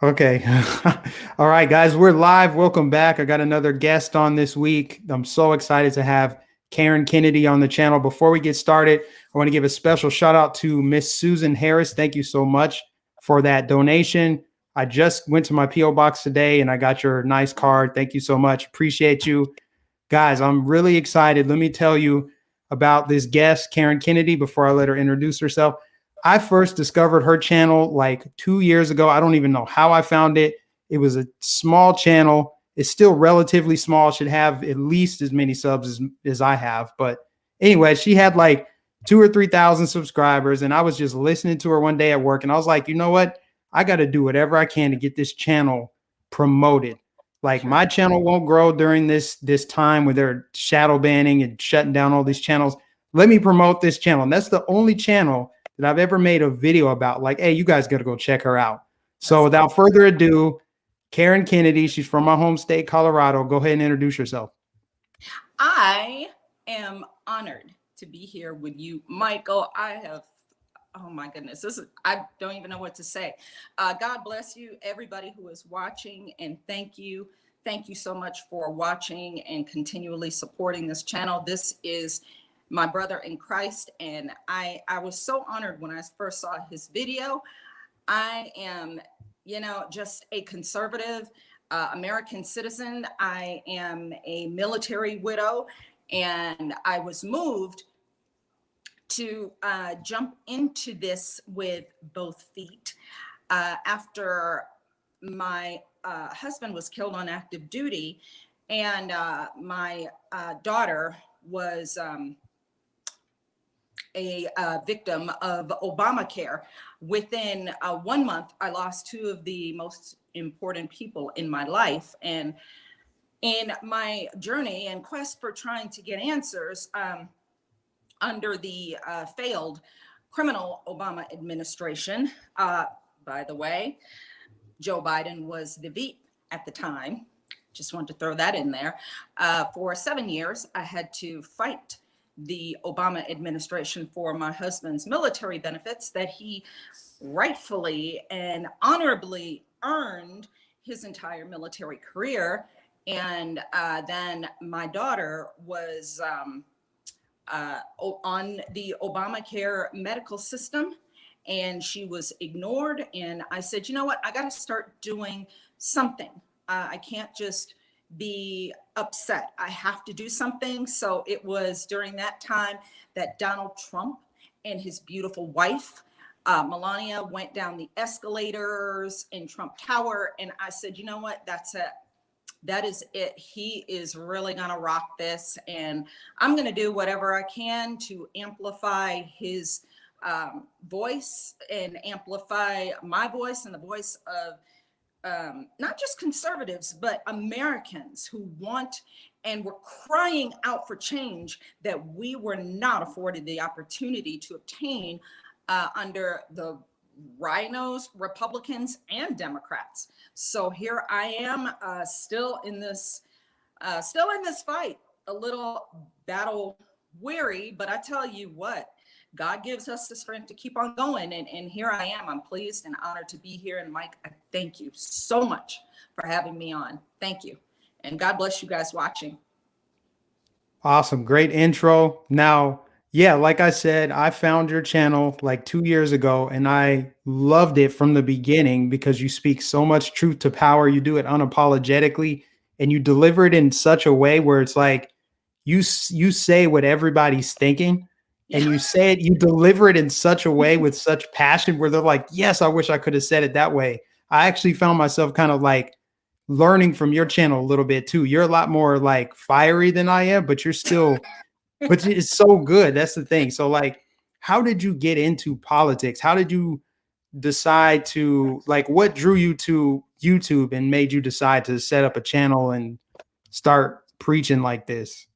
Okay. All right, guys, we're live. Welcome back. I got another guest on this week. I'm so excited to have Karen Kennedy on the channel. Before we get started, I want to give a special shout out to Miss Susan Harris. Thank you so much for that donation. I just went to my P.O. box today and I got your nice card. Thank you so much. Appreciate you. Guys, I'm really excited. Let me tell you about this guest, Karen Kennedy, before I let her introduce herself. I first discovered her channel like 2 years ago. I don't even know how I found it. It was a small channel. It's still relatively small, should have at least as many subs as I have. But anyway, she had like 2 or 3 thousand subscribers. And I was just listening to her one day at work. And I was like, you know what? I got to do whatever I can to get this channel promoted. Like Sure. my channel won't grow during this time where they're shadow banning and shutting down all these channels. Let me promote this channel. And that's the only channel that I've ever made a video about. Like, hey, you guys got to go check her out. So That's without further ado, Karen Kennedy, she's from my home state, Colorado. Go ahead and introduce yourself. I am honored to be here with you, Michael. Oh my goodness, I don't even know what to say. God bless you, everybody who is watching, and thank you. Thank you so much for watching and continually supporting this channel. This is my brother in Christ, and I was so honored when I first saw his video. I am, just a conservative American citizen. I am a military widow, and I was moved to jump into this with both feet after my husband was killed on active duty, and my daughter was a victim of Obamacare. Within 1 month, I lost two of the most important people in my life. And in my journey and quest for trying to get answers under the failed criminal Obama administration, by the way, Joe Biden was the VP at the time. Just wanted to throw that in there. For 7 years, I had to fight the Obama administration for my husband's military benefits that he rightfully and honorably earned his entire military career. And then my daughter was on the Obamacare medical system, and she was ignored. And I said, you know what? I got to start doing something. I can't just be upset. I have to do something. So it was during that time that Donald Trump and his beautiful wife, Melania, went down the escalators in Trump Tower. And I said, you know what? That's it. That is it. He is really going to rock this. And I'm going to do whatever I can to amplify his voice and amplify my voice and the voice of not just conservatives, but Americans who want and were crying out for change that we were not afforded the opportunity to obtain under the rhinos, Republicans, and Democrats. So here I am, still in this fight, a little battle weary, but I tell you what, God gives us the strength to keep on going. And here I am. I'm pleased and honored to be here. And Mike, I thank you so much for having me on. Thank you. And God bless you guys watching. Awesome. Great intro. Now, yeah, like I said, I found your channel like 2 years ago and I loved it from the beginning because you speak so much truth to power. You do it unapologetically and you deliver it in such a way where it's like you say what everybody's thinking Yeah. and you say it, you deliver it in such a way with such passion where they're like, yes, I wish I could have said it that way. I actually found myself kind of like learning from your channel a little bit too. You're a lot more like fiery than I am, but you're still, but it's so good. That's the thing. So like, how did you get into politics? How did you decide to like, what drew you to YouTube and made you decide to set up a channel and start preaching like this?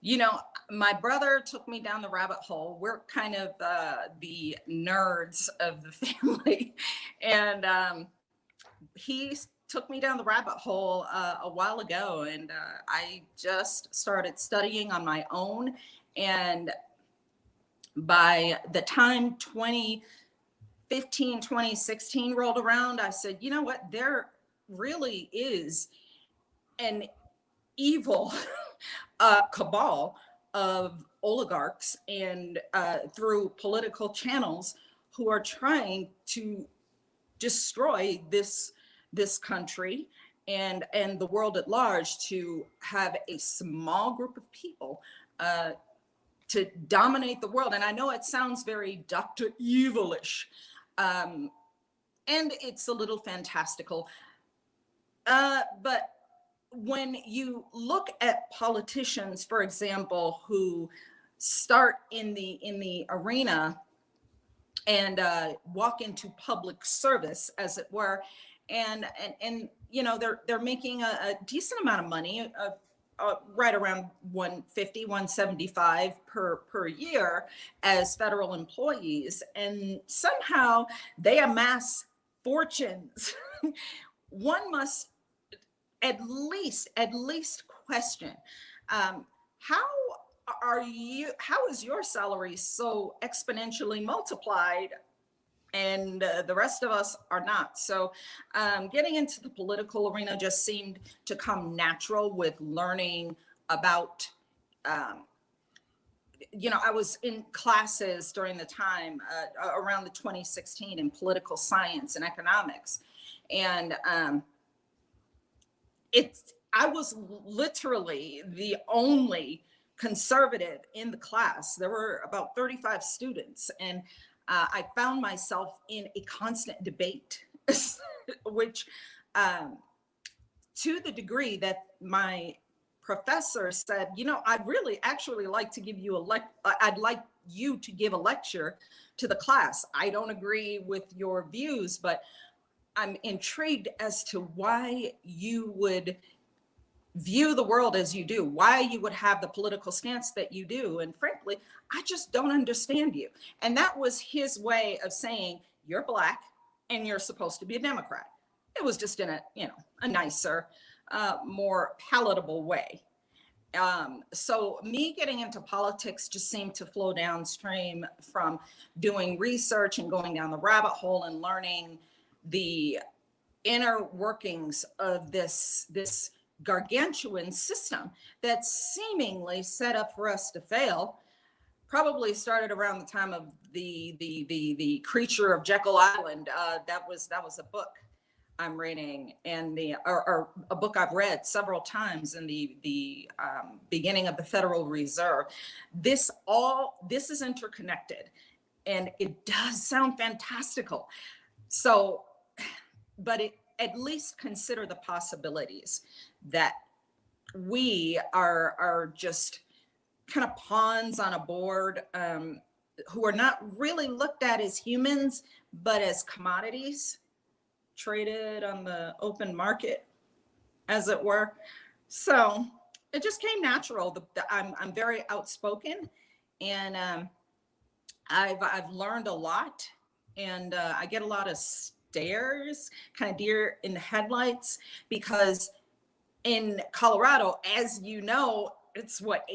You know, my brother took me down the rabbit hole. We're kind of the nerds of the family. And he took me down the rabbit hole a while ago. And I just started studying on my own. And by the time 2016 rolled around, I said, you know what, there really is an evil cabal of oligarchs and through political channels who are trying to destroy this country and the world at large, to have a small group of people to dominate the world. And I know it sounds very Dr. Evilish, and it's a little fantastical, but when you look at politicians, for example, who start in the arena and walk into public service, as it were, and you know, they're making a decent amount of money, right around 150, 175 per year as federal employees, and somehow they amass fortunes. One must at least question, how is your salary so exponentially multiplied and the rest of us are not? So getting into the political arena just seemed to come natural with learning about, you know, I was in classes during the time around the 2016 in political science and economics, and I was literally the only conservative in the class. There were about 35 students, and I found myself in a constant debate, which to the degree that my professor said, you know, I'd really actually like to give you I'd like you to give a lecture to the class. I don't agree with your views, but I'm intrigued as to why you would view the world as you do, why you would have the political stance that you do. And frankly, I just don't understand you. And that was his way of saying, you're Black and you're supposed to be a Democrat. It was just in a, you know, a nicer, more palatable way. So me getting into politics just seemed to flow downstream from doing research and going down the rabbit hole and learning the inner workings of this gargantuan system that's seemingly set up for us to fail. Probably started around the time of the Creature of Jekyll Island. That was a book I'm reading, and or a book I've read several times in the beginning of the Federal Reserve. This is interconnected, and it does sound fantastical. So, but at least consider the possibilities that we are just kind of pawns on a board, who are not really looked at as humans, but as commodities traded on the open market, as it were. So it just came natural. I'm very outspoken, and I've learned a lot, and I get a lot of stares, kind of deer in the headlights, because in Colorado, as you know, it's what,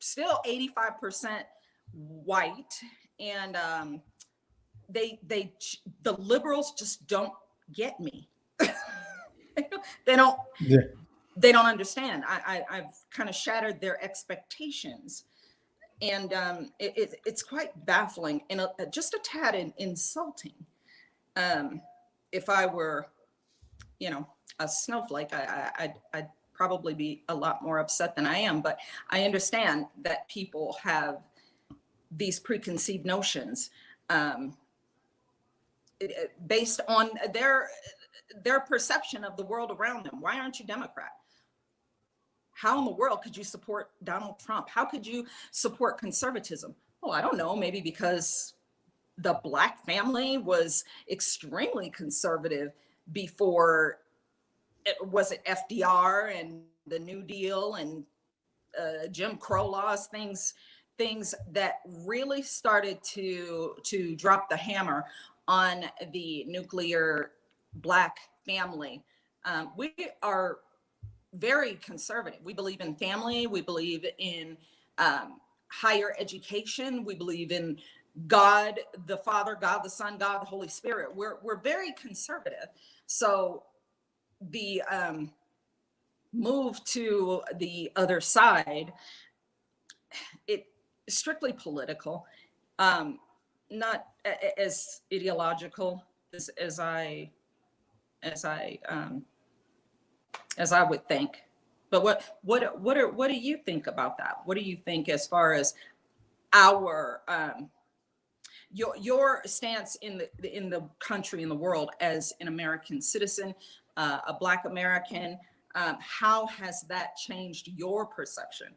still 85% white, and the liberals just don't get me. they don't Yeah. they don't understand. I've kind of shattered their expectations, and it's quite baffling and just a tad insulting. If I were, you know, a snowflake, I'd probably be a lot more upset than I am. But I understand that people have these preconceived notions based on their perception of the world around them. Why aren't you Democrat? How in the world could you support Donald Trump? How could you support conservatism? Oh, I don't know, maybe because the Black family was extremely conservative before was it FDR and the New Deal and Jim Crow laws, things that really started to drop the hammer on the nuclear Black family. We are very conservative. We believe in family. We believe in higher education. We believe in God the Father, God the Son, God the Holy Spirit. We're very conservative. So the move to the other side, it is strictly political, not as ideological as I as I as I would think. But what do you think about that? What do you think as far as our your stance in the country, in the world, as an American citizen, a Black American? How has that changed your perception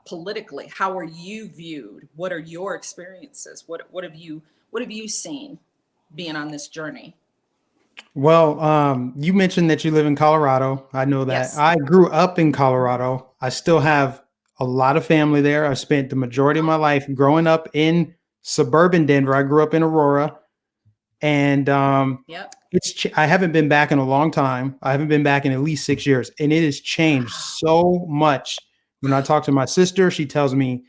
politically? How are you viewed? What are your experiences? What have you seen being on this journey? Well, you mentioned that you live in Colorado. I know that. Yes. I grew up in Colorado. I still have a lot of family there. I spent the majority of my life growing up in suburban Denver. I grew up in Aurora, and Yep. I haven't been back in a long time. I haven't been back in at least 6 years, and it has changed so much. When I talk to my sister, she tells me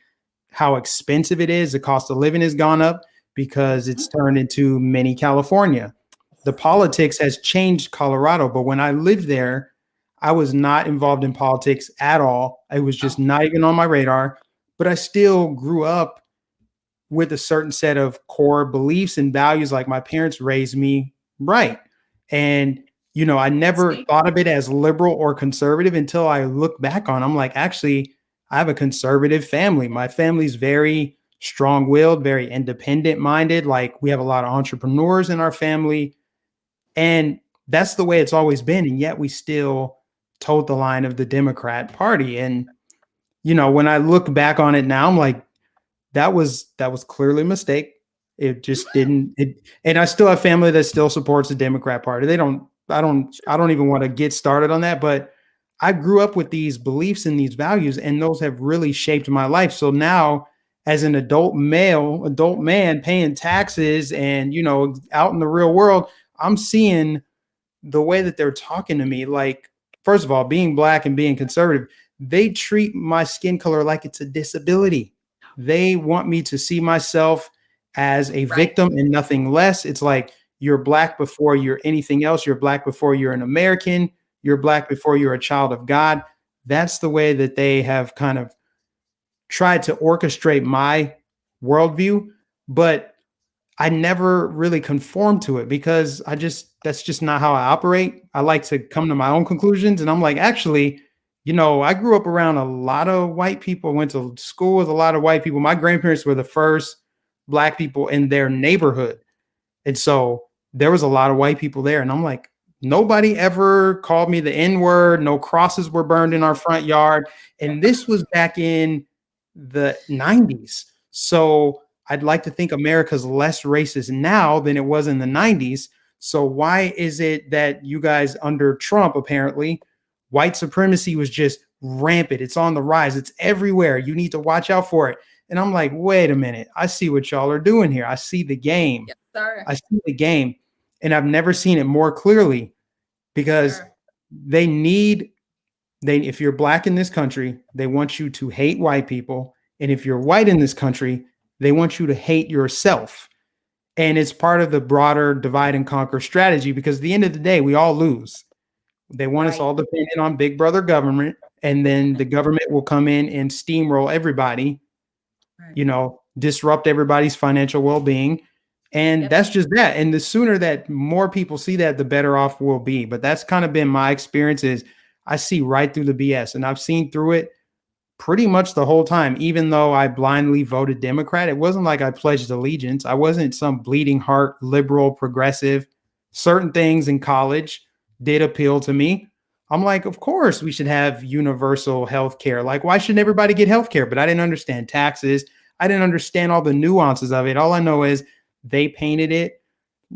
how expensive it is. The cost of living has gone up because it's turned into mini California. The politics has changed Colorado, but when I lived there, I was not involved in politics at all. It was just not even on my radar, but I still grew up with a certain set of core beliefs and values. Like my parents raised me right. And, I never See? thought of it as liberal or conservative until I look back on. I'm like, actually, I have a conservative family. My family's very strong willed, very independent minded. Like we have a lot of entrepreneurs in our family. And that's the way it's always been. And yet we still toed the line of the Democrat Party. And, when I look back on it now, I'm like, that was clearly a mistake. It just didn't and I still have family that still supports the Democrat Party. They don't I don't even want to get started on that, but I grew up with these beliefs and these values, and those have really shaped my life. So now as an adult man paying taxes and out in the real world, I'm seeing the way that they're talking to me. Like, first of all, being Black and being conservative, they treat my skin color like it's a disability. They want me to see myself as a Right. victim and nothing less. It's like you're Black before you're anything else. You're Black before you're an American. You're Black before you're a child of God. That's the way that they have kind of tried to orchestrate my worldview. But I never really conformed to it because that's just not how I operate. I like to come to my own conclusions. And I'm like, actually, I grew up around a lot of white people, went to school with a lot of white people. My grandparents were the first Black people in their neighborhood. And so there was a lot of white people there. And I'm like, nobody ever called me the N word. No crosses were burned in our front yard. And this was back in the 90s. So I'd like to think America's less racist now than it was in the 90s. So why is it that you guys under Trump, apparently, white supremacy was just rampant? It's on the rise. It's everywhere. You need to watch out for it. And I'm like, wait a minute. I see what y'all are doing here. I see the game. Yes, sir. I see the game. And I've never seen it more clearly because Sir. if you're Black in this country, they want you to hate white people. And if you're white in this country, they want you to hate yourself. And it's part of the broader divide and conquer strategy because at the end of the day, we all lose. They want us Right. all dependent on big brother government. And then the government will come in and steamroll everybody, Right. disrupt everybody's financial well-being. And Yep. that's just that. And the sooner that more people see that, the better off we'll be. But that's kind of been my experience is I see right through the BS, and I've seen through it pretty much the whole time. Even though I blindly voted Democrat, it wasn't like I pledged allegiance. I wasn't some bleeding heart liberal progressive. Certain things in college did appeal to me. I'm like, of course we should have universal health care. Like, why shouldn't everybody get health care? But I didn't understand taxes. I didn't understand all the nuances of it. All I know is they painted it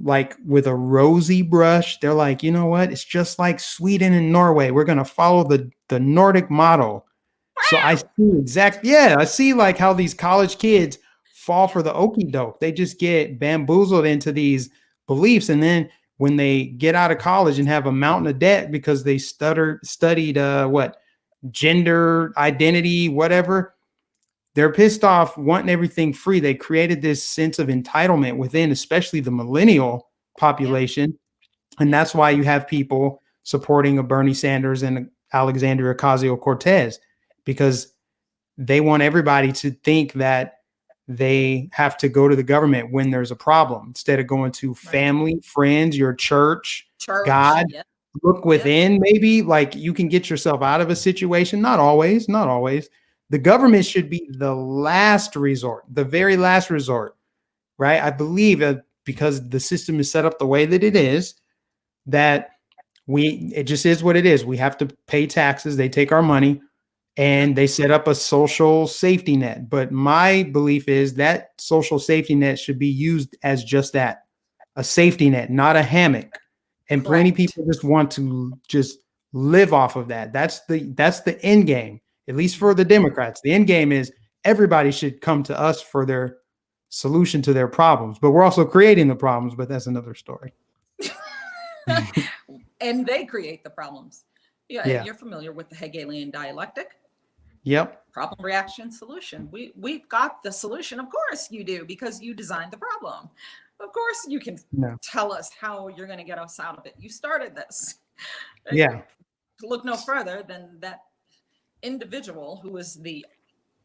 like with a rosy brush. They're like, you know what? It's just like Sweden and Norway. We're going to follow the Nordic model. So I I see like how these college kids fall for the okie doke. They just get bamboozled into these beliefs. And then when they get out of college and have a mountain of debt because they studied gender identity, whatever, they're pissed off wanting everything free. They created this sense of entitlement within, especially the millennial Yeah. population. And Yeah. that's why you have people supporting a Bernie Sanders and Alexandria Ocasio-Cortez, because they want everybody to think that they have to go to the government when there's a problem instead of going to Right. family, friends, your church, Church. God. Yeah. Look Yeah. within, maybe like you can get yourself out of a situation. Not always, not always. The government should be the last resort, the very last resort, right? I believe that because the system is set up the way that it is, that it just is what it is. We have to pay taxes. They take our money Yeah. and they set up a social safety net. But my belief is that social safety net should be used as just that, a safety net, not a hammock. And plenty of Correct. people just want to just live off of that. That's the end game, at least for the Democrats. The end game is everybody should come to us for their solution to their problems. But we're also creating the problems, but that's another story. And they create the problems. Yeah, Yeah. you're familiar with the Hegelian dialectic. Yep. Problem, reaction, solution. We've got the solution. Of course you do, because you designed the problem. Of course you can tell us how you're going to get us out of it. You started this. Yeah. Look no further than that individual who is the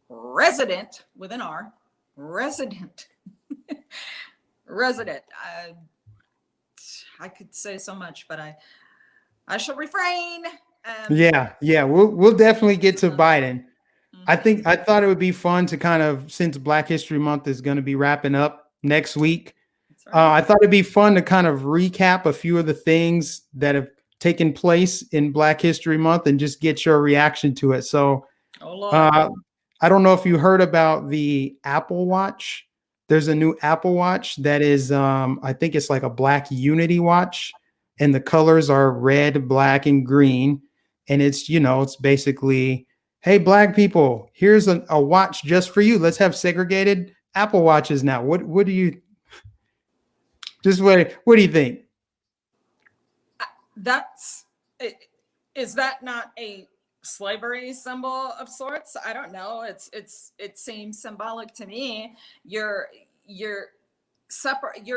resident with an R, resident. Resident. I could say so much, but I shall refrain. Yeah. We'll definitely get to Biden. I thought it would be fun to kind of, since Black History Month is going to be wrapping up next week, right. I thought it'd be fun to kind of recap a few of the things that have taken place in Black History Month and just get your reaction to it. So I don't know if you heard about the Apple Watch. There's a new Apple Watch that is, I think it's like a Black Unity watch, and the colors are red, black, and green. And it's, it's basically, hey, Black people, here's a watch just for you. Let's have segregated Apple Watches now. What do you think? Is that not a slavery symbol of sorts? I don't know. It seems symbolic to me. You're separate.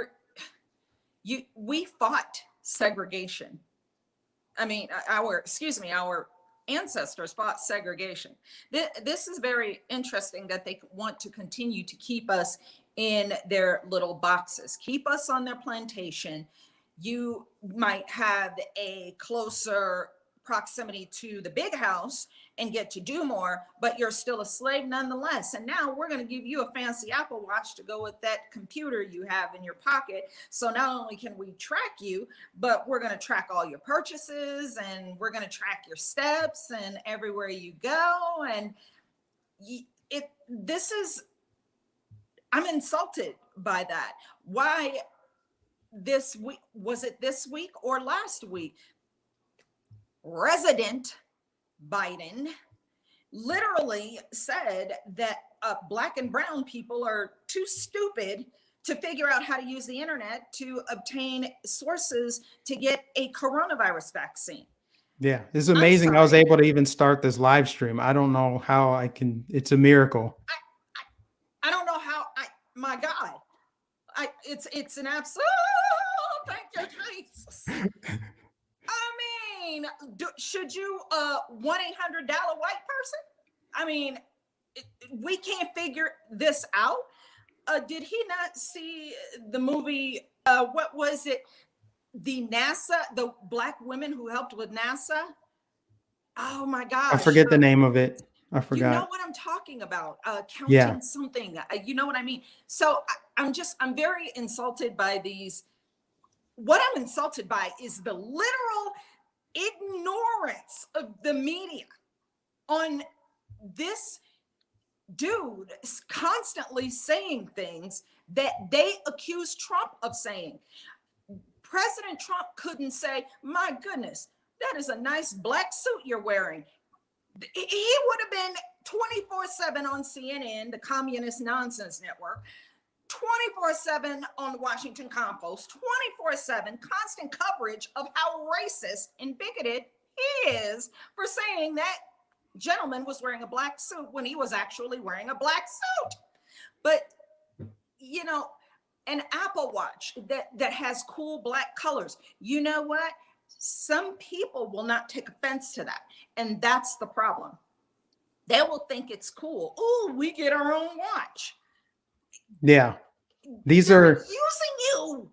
We fought segregation. I mean, our ancestors fought segregation. This is very interesting that they want to continue to keep us in their little boxes, keep us on their plantation. You might have a closer proximity to the big house and get to do more, but you're still a slave nonetheless. And now we're going to give you a fancy Apple Watch to go with that computer you have in your pocket. So not only can we track you, but we're going to track all your purchases, and we're going to track your steps and everywhere you go. And I'm insulted by that. Why this week? Was it this week or last week? Resident Biden literally said that Black and brown people are too stupid to figure out how to use the internet to obtain sources to get a coronavirus vaccine. Yeah, it's amazing. I was able to even start this live stream. I don't know how I can. It's a miracle. I don't know how. My God, it's an absolute. Thank you, Jesus. I mean, should you $1-800 white person? I mean, we can't figure this out. Did he not see the movie? What was it? The Black women who helped with NASA. Oh my gosh! I forget the name of it. I forgot. You know what I'm talking about? Counting something. You know what I mean? So I'm very insulted by these. What I'm insulted by is the literal ignorance of the media on this dude is constantly saying things that they accuse Trump of saying. President Trump couldn't say, my goodness, that is a nice black suit you're wearing. He would have been 24/7 on CNN, the communist nonsense network, 24/7 on the Washington Compost, 24/7 constant coverage of how racist and bigoted he is for saying that gentleman was wearing a black suit when he was actually wearing a black suit. But, you know, an Apple Watch that has cool black colors, you know what? Some people will not take offense to that. And that's the problem. They will think it's cool. Oh, we get our own watch. Yeah. These They're are using you.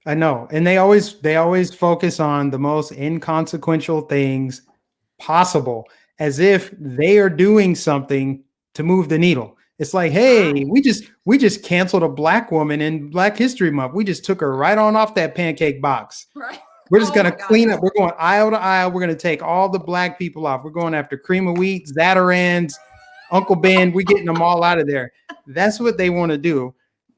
I know. And they always focus on the most inconsequential things possible, as if they are doing something to move the needle. It's like, hey, Right. we just canceled a black woman in Black History Month. We just took her right on off that pancake box. Right. We're just Oh gonna my God, clean that's up. We're going aisle to aisle. We're gonna take all the black people off. We're going after Cream of Wheat, Zatarans, Uncle Ben. We're getting them all out of there. That's what they want to do,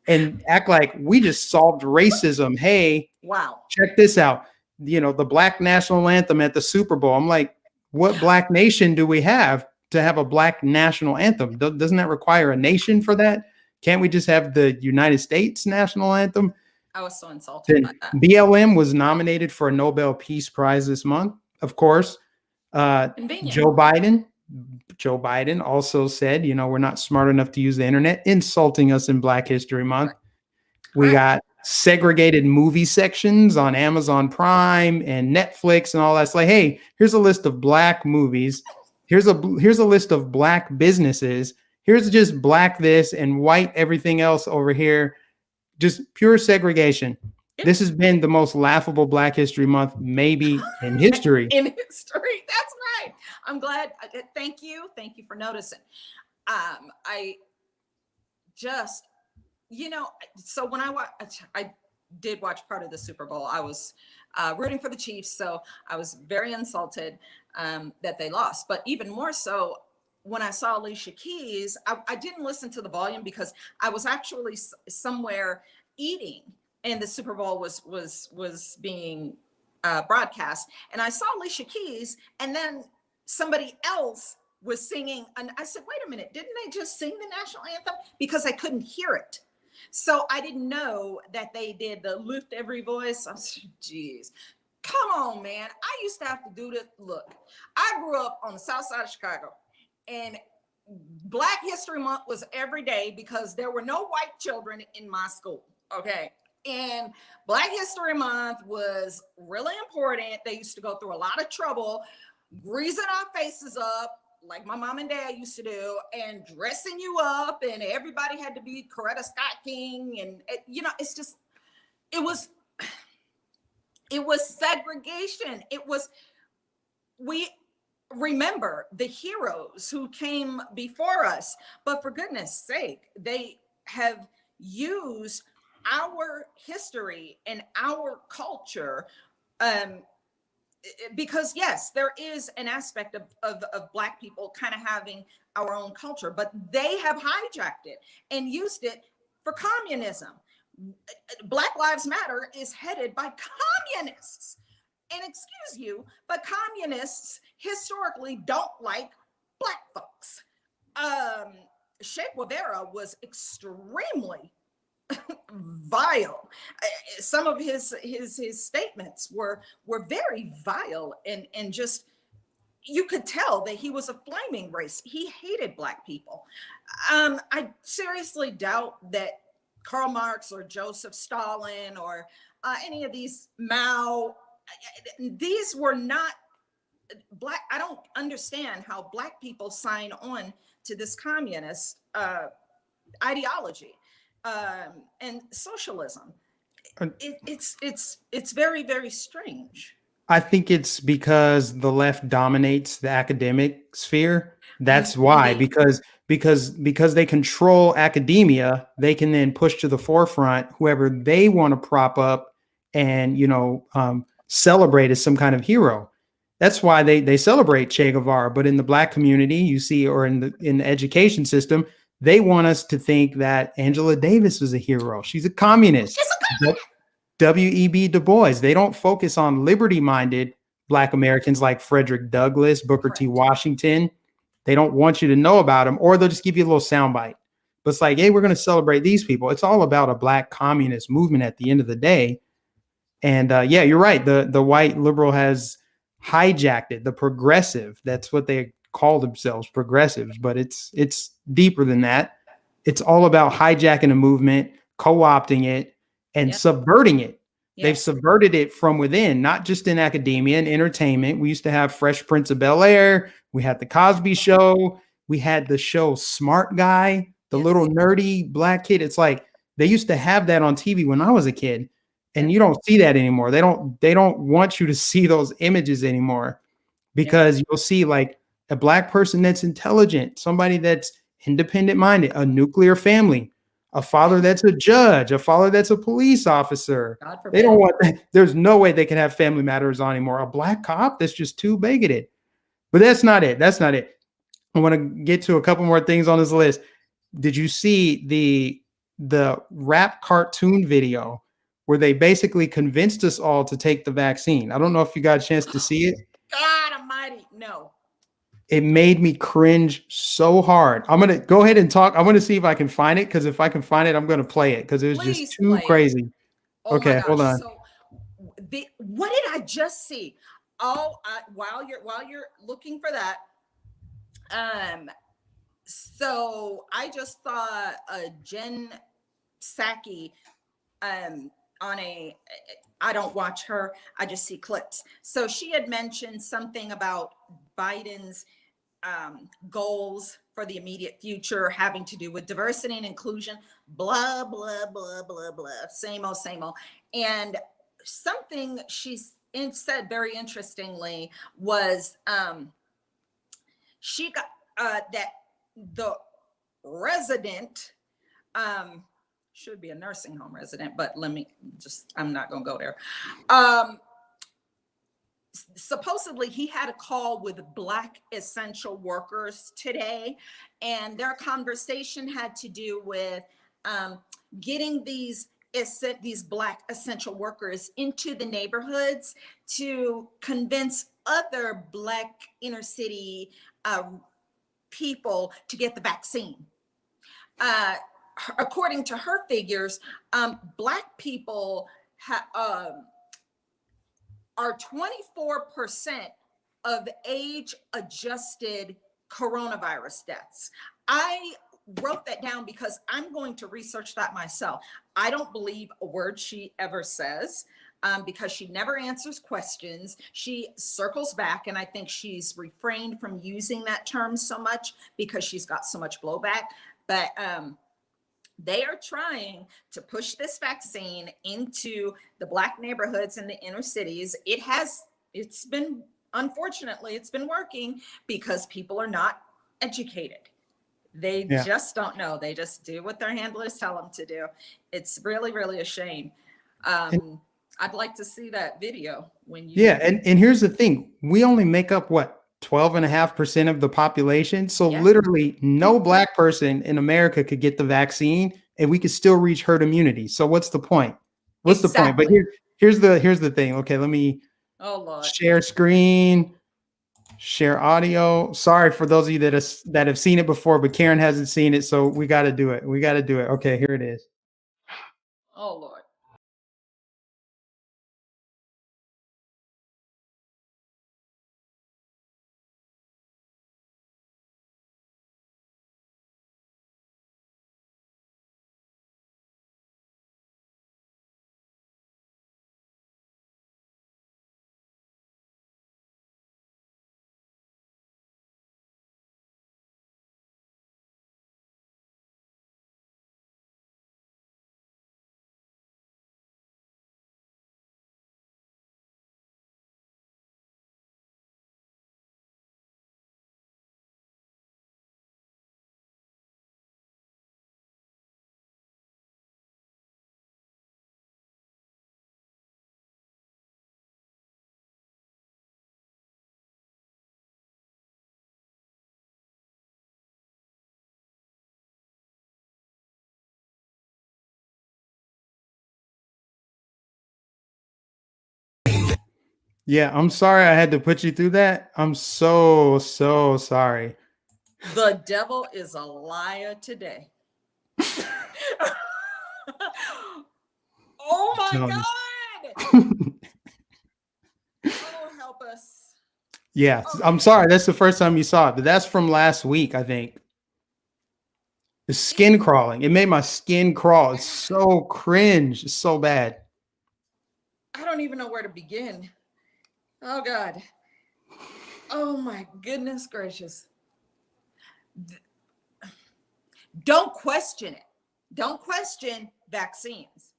and act like we just solved racism. Hey, wow. check this out. You know, the black national anthem at the Super Bowl. I'm like, what black nation do we have to have a black national anthem? Doesn't that require a nation for that? Can't we just have the United States national anthem? I was so insulted by Then that. BLM was nominated for a Nobel Peace Prize this month. Of course, Convenient. Joe Biden also said, you know, we're not smart enough to use the internet, insulting us in Black History Month. We got segregated movie sections on Amazon Prime and Netflix and all that. It's like, hey, here's a list of black movies. Here's a list of black businesses. Here's just black this and white everything else over here. Just pure segregation. This has been the most laughable Black History Month maybe in history. In history. That's right. I'm glad. Thank you. Thank you for noticing. I just, you know, so when I did watch part of the Super Bowl, I was rooting for the Chiefs. So I was very insulted that they lost. But even more so, when I saw Alicia Keys, I didn't listen to the volume because I was actually somewhere eating, and the Super Bowl was being broadcast. And I saw Alicia Keys, and then somebody else was singing, and I said, "Wait a minute! Didn't they just sing the national anthem?" Because I couldn't hear it. So I didn't know that they did the lift every voice. I said, geez, come on, man. I used to have to do this. Look, I grew up on the south side of Chicago, and Black History Month was every day because there were no white children in my school. Okay. And Black History Month was really important. They used to go through a lot of trouble, greasing our faces up, like my mom and dad used to do, and dressing you up, and everybody had to be Coretta Scott King. And you know, it's just, it was segregation. We remember the heroes who came before us, but for goodness sake, they have used our history and our culture, because yes, there is an aspect of Black people kind of having our own culture, but they have hijacked it and used it for communism. Black Lives Matter is headed by communists. And excuse you, but communists historically don't like Black folks. Che Guevara was extremely vile. Some of his statements were very vile, and just, you could tell that he was a flaming race. He hated Black people. I seriously doubt that Karl Marx or Joseph Stalin or any of these Mao, these were not Black. I don't understand how Black people sign on to this communist ideology and socialism. It's very, very strange. I think it's because the left dominates the academic sphere. That's why, because they control academia, they can then push to the forefront whoever they want to prop up and, you know, celebrate as some kind of hero. That's why they celebrate Che Guevara. But in the Black community, you see, or in the education system, they want us to think that Angela Davis was a hero. She's a communist. W.E.B. Du Bois. They don't focus on liberty-minded Black Americans like Frederick Douglass, Booker T. Washington. They don't want you to know about them, or they'll just give you a little soundbite. But it's like, hey, we're going to celebrate these people. It's all about a Black communist movement at the end of the day. And yeah, you're right. The white liberal has hijacked it. The progressive, that's what they call themselves progressives, but it's deeper than that. It's all about hijacking a movement, co-opting it, and Yep. subverting it. They've Yes. subverted it from within, not just in academia and entertainment. We used to have Fresh Prince of Bel-Air. We had the Cosby Show. We had the show Smart Guy, the Yes. little nerdy black kid. It's like they used to have that on TV when I was a kid, and you don't see that anymore. They don't want you to see those images anymore, because you'll see like a black person that's intelligent, somebody that's independent minded, a nuclear family, a father that's a judge, a father that's a police officer. God They forbid. don't want that. There's no way they can have Family Matters on anymore. A black cop that's just too bigoted. But that's not it. That's not it. I want to get to a couple more things on this list. Did you see the rap cartoon video where they basically convinced us all to take the vaccine? I don't know if you got a chance to see it. God almighty, no. It made me cringe so hard. I'm going to go ahead and talk. I'm going to see if I can find it, because if I can find it, I'm going to play it, because it was Please just too crazy. Oh okay, my gosh. hold on. So what did I just see? Oh, while you're looking for that, so I just saw a Jen Psaki on a, I don't watch her, I just see clips. So she had mentioned something about Biden's goals for the immediate future having to do with diversity and inclusion, blah, blah, blah, blah, blah, same old, same old. And something she said very interestingly was she got that the resident, should be a nursing home resident, but I'm not gonna go there. Supposedly he had a call with Black essential workers today, and their conversation had to do with getting these Black essential workers into the neighborhoods to convince other Black inner city people to get the vaccine. According to her figures, Black people are 24% of age-adjusted coronavirus deaths. I wrote that down because I'm going to research that myself. I don't believe a word she ever says, because she never answers questions. She circles back, and I think she's refrained from using that term so much because she's got so much blowback. But they are trying to push this vaccine into the Black neighborhoods and the inner cities. Unfortunately, it's been working because people are not educated. They just don't know. They just do what their handlers tell them to do. It's really, really a shame. I'd like to see that video when you. Yeah. And here's the thing. We only make up what? 12.5% of the population. So literally no Black person in America could get the vaccine, and we could still reach herd immunity. So what's the point? What's the point? But here's the thing. Okay, let me share screen, share audio. Sorry for those of you that have seen it before, but Karen hasn't seen it, so we got to do it. We got to do it. Okay, here it is. Oh Lord. Yeah, I'm sorry I had to put you through that. I'm so sorry. The devil is a liar today. Oh my God. Oh, help us. Yeah, I'm Okay. sorry. That's the first time you saw it, but that's from last week, I think. The skin crawling. It made my skin crawl. It's so cringe. It's so bad. I don't even know where to begin. Oh God. Oh my goodness gracious. Don't question it. Don't question vaccines.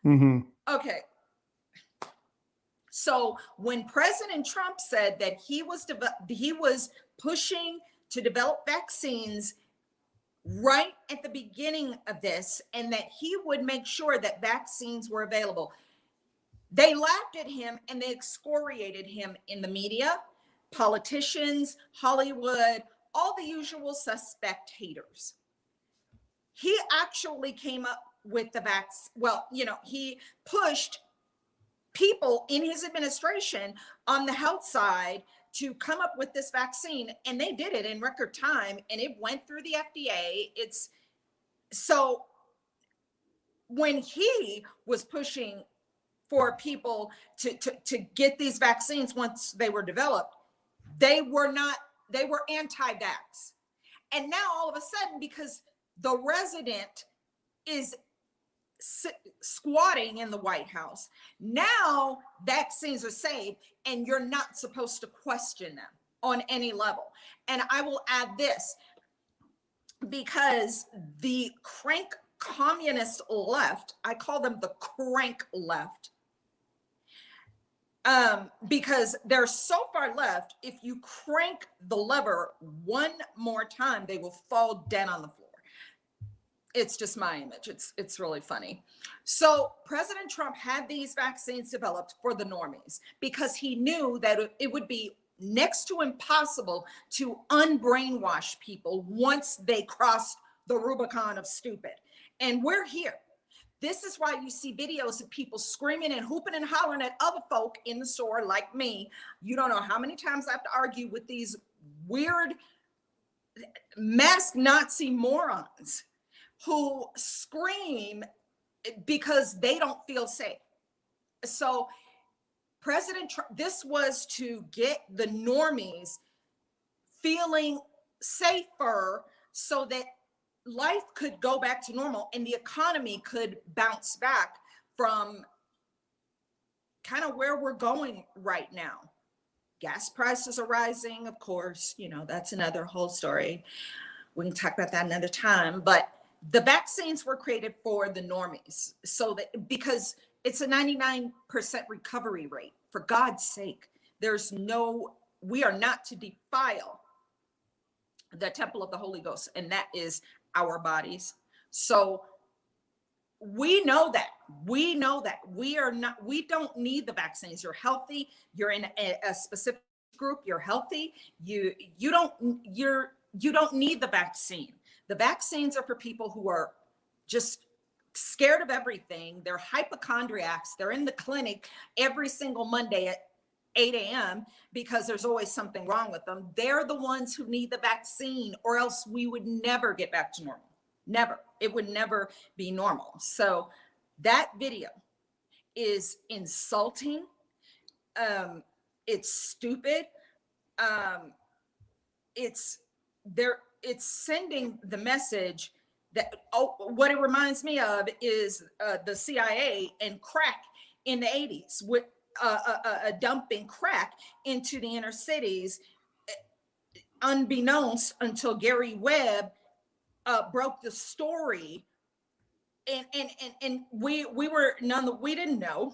Hmm. Okay. So when President Trump said that he was pushing to develop vaccines right at the beginning of this, and that he would make sure that vaccines were available, they laughed at him and they excoriated him in the media, politicians, Hollywood, all the usual suspect haters. He actually came up with the vaccine. Well, he pushed people in his administration on the health side to come up with this vaccine, and they did it in record time, and it went through the FDA. It's so when he was pushing for people to get these vaccines once they were developed, they were anti-vax. And now all of a sudden, because the resident is squatting in the White House, now vaccines are safe and you're not supposed to question them on any level. And I will add this, because the crank communist left, I call them the crank left, because they're so far left, if you crank the lever one more time, they will fall dead on the floor. It's just my image. It's really funny. So President Trump had these vaccines developed for the normies because he knew that it would be next to impossible to unbrainwash people once they crossed the Rubicon of stupid. And we're here. This is why you see videos of people screaming and hooping and hollering at other folk in the store like me. You don't know how many times I have to argue with these weird masked Nazi morons who scream because they don't feel safe. So President Trump, this was to get the normies feeling safer so that life could go back to normal and the economy could bounce back from kind of where we're going right now. Gas prices are rising, of course, that's another whole story. We can talk about that another time, but the vaccines were created for the normies, so that because it's a 99% recovery rate. For God's sake, we are not to defile the temple of the Holy Ghost, and that is our bodies. So we know that we don't need the vaccines. You're healthy. You're in a specific group. You're healthy. You don't need the vaccine. The vaccines are for people who are just scared of everything. They're hypochondriacs. They're in the clinic every single Monday at 8 a.m. because there's always something wrong with them. They're the ones who need the vaccine, or else we would never get back to normal. Never. It would never be normal. So that video is insulting. It's stupid. It's sending the message that, what it reminds me of is the CIA and crack in the 80s with dumping crack into the inner cities, unbeknownst until Gary Webb broke the story, and we didn't know.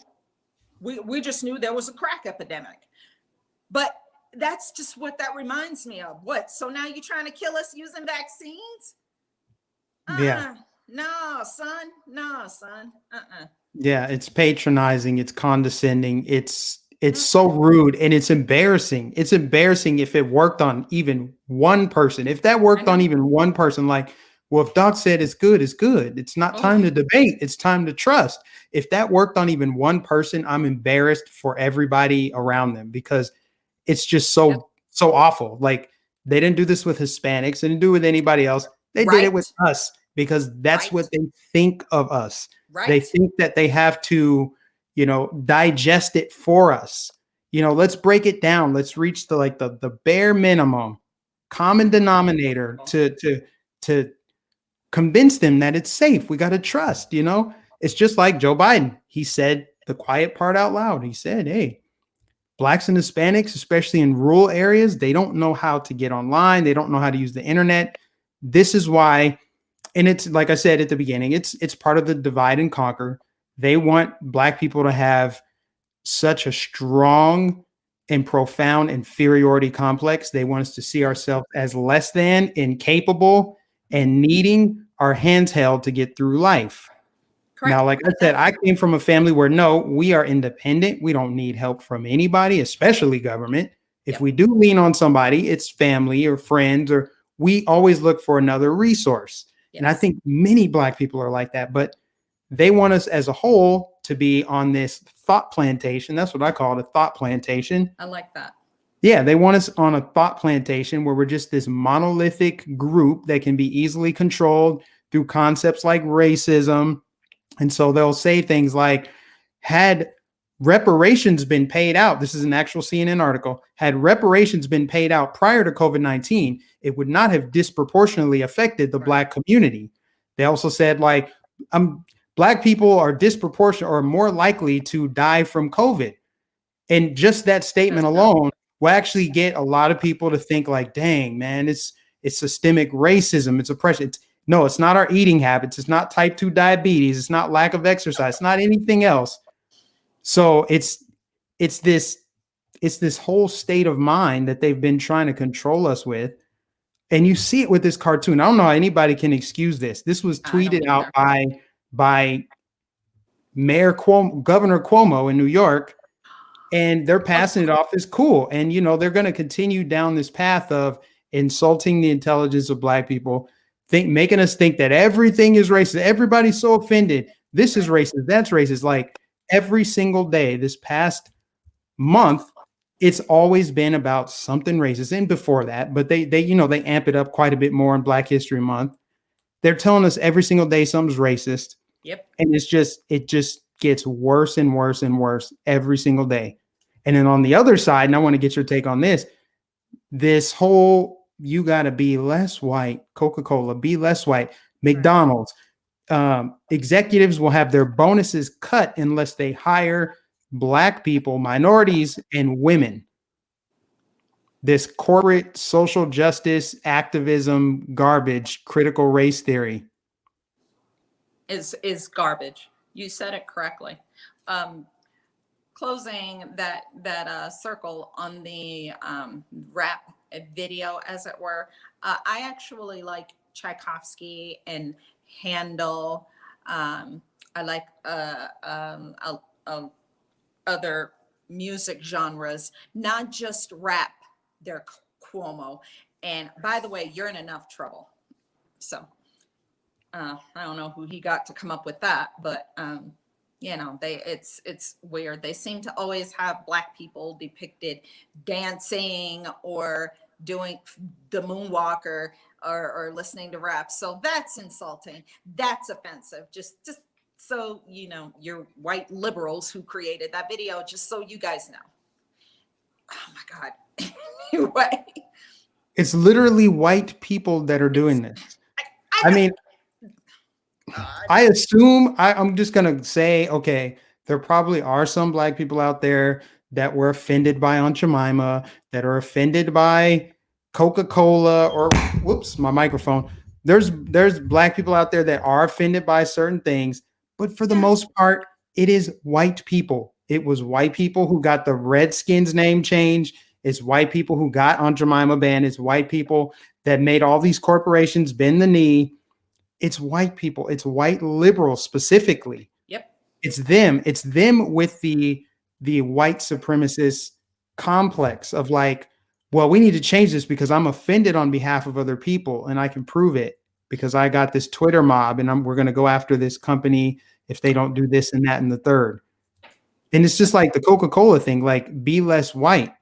We just knew there was a crack epidemic, but that's just what that reminds me of. What? So now you're trying to kill us using vaccines? Yeah. No, son. Yeah, it's patronizing, it's condescending, it's so rude, and it's embarrassing. It's embarrassing if it worked on even one person. If that worked on even one person, like, well, if Doc said it's good, it's good. It's not time to debate. It's time to trust. If that worked on even one person, I'm embarrassed for everybody around them, because it's just so awful. Like, they didn't do this with Hispanics. They didn't do it with anybody else. They did it with us because that's what they think of us. They think that they have to, digest it for us. let's break it down. Let's reach the bare minimum common denominator to convince them that it's safe. We got to trust, It's just like Joe Biden. He said the quiet part out loud. He said, hey, Blacks and Hispanics, especially in rural areas, they don't know how to get online. They don't know how to use the internet. This is why, and it's like I said at the beginning, it's part of the divide and conquer. They want Black people to have such a strong and profound inferiority complex. They want us to see ourselves as less than, incapable, and needing our hands held to get through life. Correct. Now, like I said, I came from a family where no, we are independent. We don't need help from anybody, especially government. If we do lean on somebody, it's family or friends, or we always look for another resource. Yes. And I think many Black people are like that, but they want us as a whole to be on this thought plantation. That's what I call it, a thought plantation. I like that. Yeah, they want us on a thought plantation where we're just this monolithic group that can be easily controlled through concepts like racism. And so they'll say things like, had reparations been paid out, this is an actual CNN article, had reparations been paid out prior to COVID-19, it would not have disproportionately affected the Black community. They also said, like, Black people are disproportionate or more likely to die from COVID. And just that statement alone will actually get a lot of people to think like, dang, man, it's systemic racism. It's oppression. No, it's not our eating habits. It's not type 2 diabetes. It's not lack of exercise. It's not anything else. So it's this whole state of mind that they've been trying to control us with. And you see it with this cartoon. I don't know how anybody can excuse this. This was tweeted out by Governor Cuomo in New York, and they're passing it off as cool. And, they're going to continue down this path of insulting the intelligence of Black people, making us think that everything is racist. Everybody's so offended. This is racist. That's racist. Like every single day this past month, it's always been about something racist. And before that, but they amp it up quite a bit more in Black History Month. They're telling us every single day something's racist. Yep. And it just gets worse and worse and worse every single day. And then on the other side, and I want to get your take on this whole, you got to be less white, Coca-Cola, be less white, McDonald's, executives will have their bonuses cut unless they hire Black people, minorities, and women. This corporate social justice activism garbage, critical race theory is garbage. You said it correctly. Closing that circle on the rap video, as it were. I actually like Tchaikovsky and Handel. I like other music genres, not just rap. They're Cuomo. And by the way, you're in enough trouble. So I don't know who he got to come up with that, but it's weird. They seem to always have Black people depicted dancing or doing the moonwalker or listening to rap. So that's insulting. That's offensive. Just so you're white liberals who created that video, just so you guys know. Oh my God. Anyway. It's literally white people that are doing this. I mean, I assume I'm just going to say, okay, there probably are some Black people out there that were offended by Aunt Jemima, that are offended by Coca-Cola, or whoops, my microphone. There's Black people out there that are offended by certain things, but for the most part, it is white people. It was white people who got the Redskins name changed. It's white people who got Aunt Jemima banned. It's white people that made all these corporations bend the knee. It's white people. It's white liberals specifically. Yep. It's them. It's them with the white supremacist complex of like, well, we need to change this because I'm offended on behalf of other people and I can prove it because I got this Twitter mob and we're going to go after this company if they don't do this and that and the third. And it's just like the Coca-Cola thing, like be less white.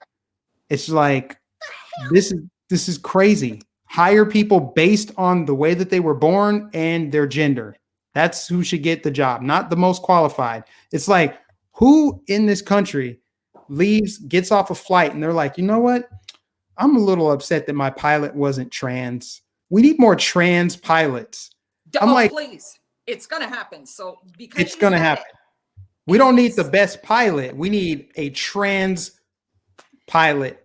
It's like, this is crazy. Hire people based on the way that they were born and their gender. That's who should get the job, not the most qualified. It's like, who in this country leaves, gets off a flight, and they're like, you know what? I'm a little upset that my pilot wasn't trans. We need more trans pilots. I'm like, please, it's gonna happen. So because it's you gonna said happen. it, We and don't need the best pilot. We need a trans pilot,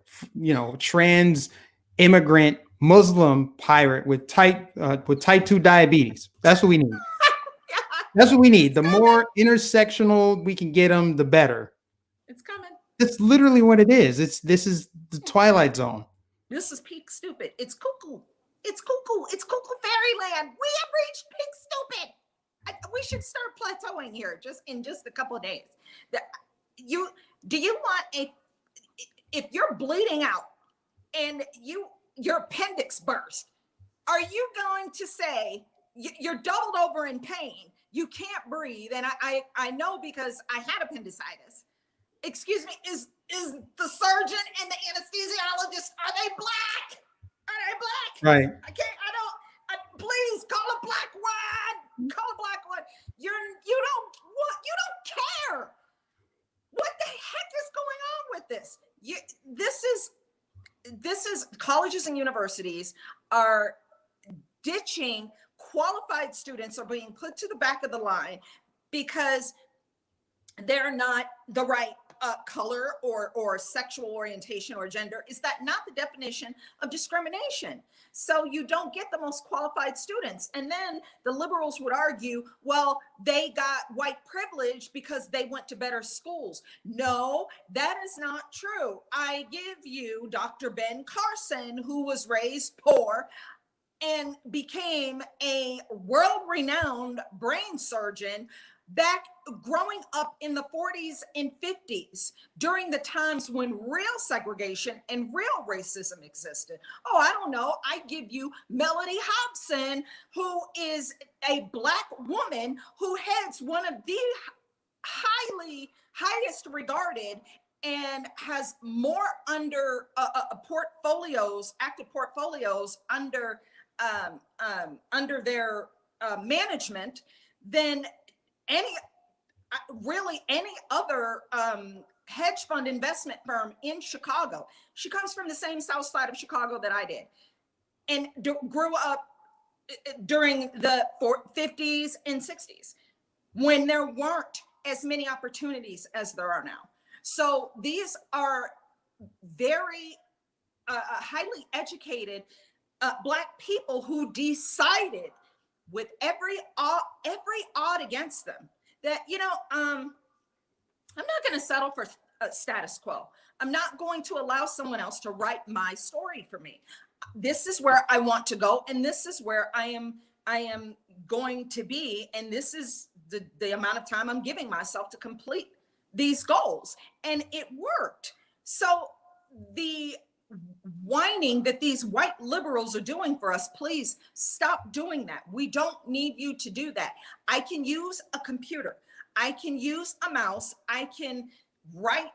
trans immigrant Muslim pirate with type 2 diabetes. That's what we need. That's what we need. The more intersectional we can get them, the better. It's coming. That's literally what it is. This is the Twilight Zone. This is peak stupid. It's cuckoo. It's cuckoo. It's cuckoo fairyland. We have reached peak stupid. We should start plateauing here in just a couple of days. Do you want if you're bleeding out and your appendix burst, are you going to say you're doubled over in pain? You can't breathe. And I know because I had appendicitis. Excuse me, is the surgeon and the anesthesiologist, are they black? Are they black? Right. Please call a black one. Call a black one. You don't care. What the heck is going on with this? This is colleges and universities are ditching qualified students, are being put to the back of the line because they're not the right color or sexual orientation or gender. Is that not the definition of discrimination? So you don't get the most qualified students. And then the liberals would argue, well, they got white privilege because they went to better schools. No, that is not true. I give you Dr. Ben Carson, who was raised poor and became a world-renowned brain surgeon back growing up in the 40s and 50s during the times when real segregation and real racism existed. Oh, I don't know. I give you Melody Hobson, who is a black woman who heads one of the highest regarded and has more under active portfolios under their management than any other hedge fund investment firm in Chicago. She comes from the same south side of Chicago that I did and grew up during the 50s and 60s when there weren't as many opportunities as there are now. So these are very highly educated Black people who decided with every odd against them that, I'm not going to settle for status quo. I'm not going to allow someone else to write my story for me. This is where I want to go, and this is where I am going to be, and this is the amount of time I'm giving myself to complete these goals. And it worked. So the whining that these white liberals are doing for us, please stop doing that. We don't need you to do that. I can use a computer. I can use a mouse. I can write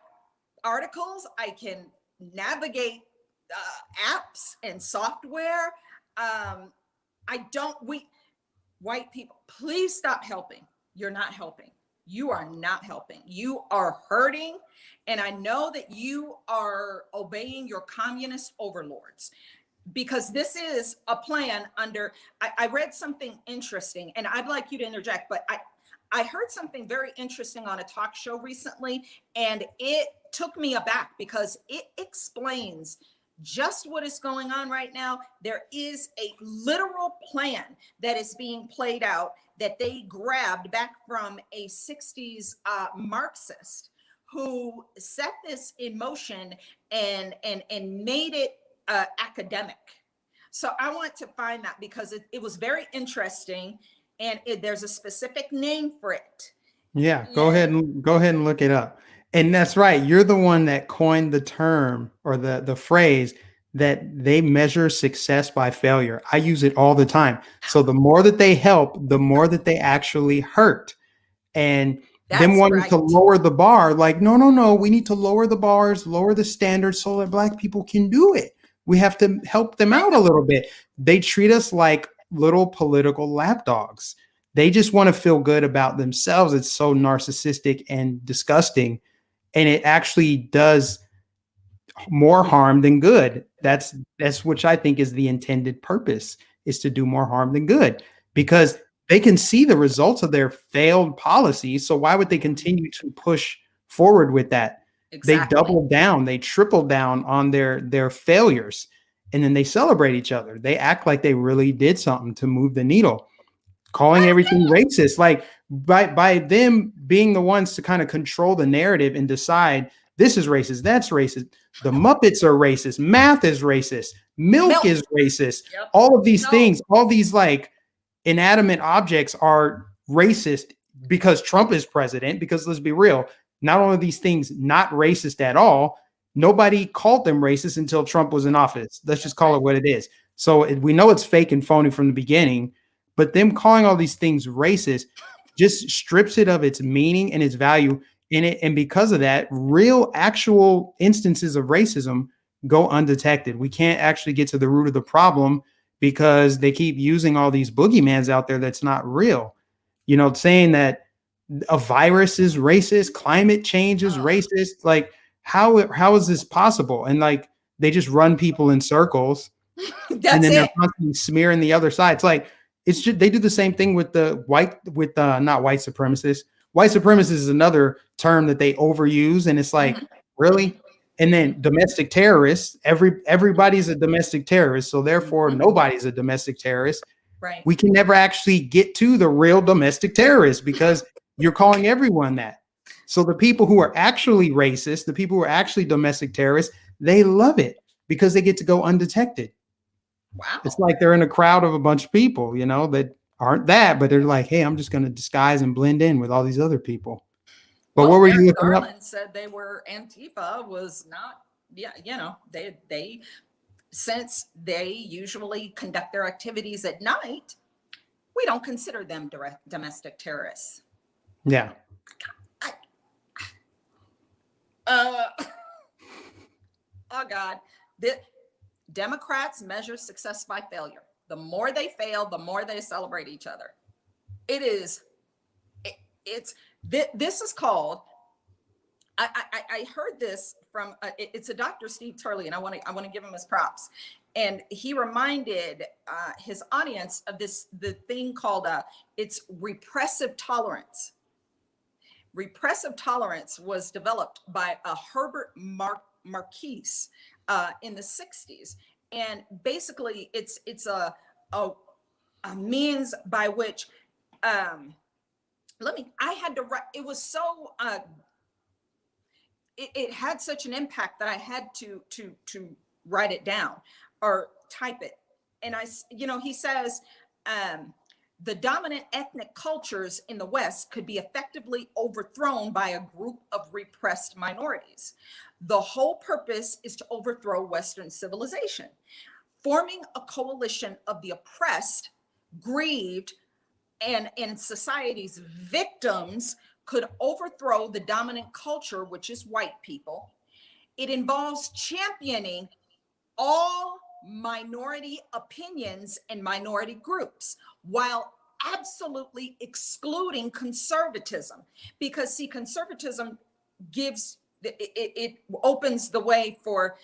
articles. I can navigate apps and software. White people, please stop helping. You're not helping. You are not helping. You are hurting. And I know that you are obeying your communist overlords, because this is a plan under, I read something interesting, and I'd like you to interject, but I heard something very interesting on a talk show recently, and it took me aback because it explains just what is going on right now. There is a literal plan that is being played out that they grabbed back from a 60s Marxist who set this in motion and made it academic. So I want to find that because it was very interesting, and there's a specific name for it. Yeah, go ahead and look it up. And that's right. You're the one that coined the term or the phrase that they measure success by failure. I use it all the time. So the more that they help, the more that they actually hurt. And them wanting to lower the bar, like, no, we need to lower the bars, lower the standards so that Black people can do it. We have to help them out a little bit. They treat us like little political lapdogs. They just want to feel good about themselves. It's so narcissistic and disgusting. and it actually does more harm than good. That's which I think is the intended purpose, is to do more harm than good, because they can see the results of their failed policies. So why would they continue to push forward with that? They Exactly. double down, they triple down on their failures, and then they celebrate each other. They act like they really did something to move the needle, calling everything racist. Like by them being the ones to kind of control the narrative and decide this is racist, that's racist. The Muppets are racist. Math is racist. Milk is racist. Yep. All of these things, all these like inanimate objects are racist because Trump is president. Because let's be real, not only are these things not racist at all, nobody called them racist until Trump was in office. Let's just call it what it is. So we know it's fake and phony from the beginning, but them calling all these things racist just strips it of its meaning and its value in it. And because of that, real actual instances of racism go undetected. We can't actually get to the root of the problem because they keep using all these boogeymans out there that's not real. You know, saying that a virus is racist, climate change is racist. Like, how is this possible? And like, they just run people in circles. And then they're constantly smearing the other side. It's like, it's just, they do the same thing with the not white supremacists. White supremacist is another term that they overuse, and it's like, really? And then domestic terrorists, everybody's a domestic terrorist, so therefore nobody's a domestic terrorist. Right. We can never actually get to the real domestic terrorists because you're calling everyone that. So the people who are actually racist, the people who are actually domestic terrorists, they love it because they get to go undetected. Wow. It's like they're in a crowd of a bunch of people, you know, that aren't that, but they're like, hey, I'm just going to disguise and blend in with all these other people. But what were you looking up? Garland said they were Antifa was not, you know, they since they usually conduct their activities at night, we don't consider them domestic terrorists. Yeah. Oh God. The Democrats measure success by failure. The more they fail, the more they celebrate each other. This is called, I heard this from, it's a Dr. Steve Turley, and I want to give him his props. And he reminded his audience of the thing called, it's repressive tolerance. Repressive tolerance was developed by Herbert Marcuse in the 60s. And basically it's a means by which, I had to write, it was so, it had such an impact that I had to write it down or type it. And he says, the dominant ethnic cultures in the West could be effectively overthrown by a group of repressed minorities. The whole purpose is to overthrow Western civilization. Forming a coalition of the oppressed, grieved, and society's victims could overthrow the dominant culture, which is white people. It involves championing all minority opinions and minority groups while absolutely excluding conservatism, because see, conservatism gives it opens the way for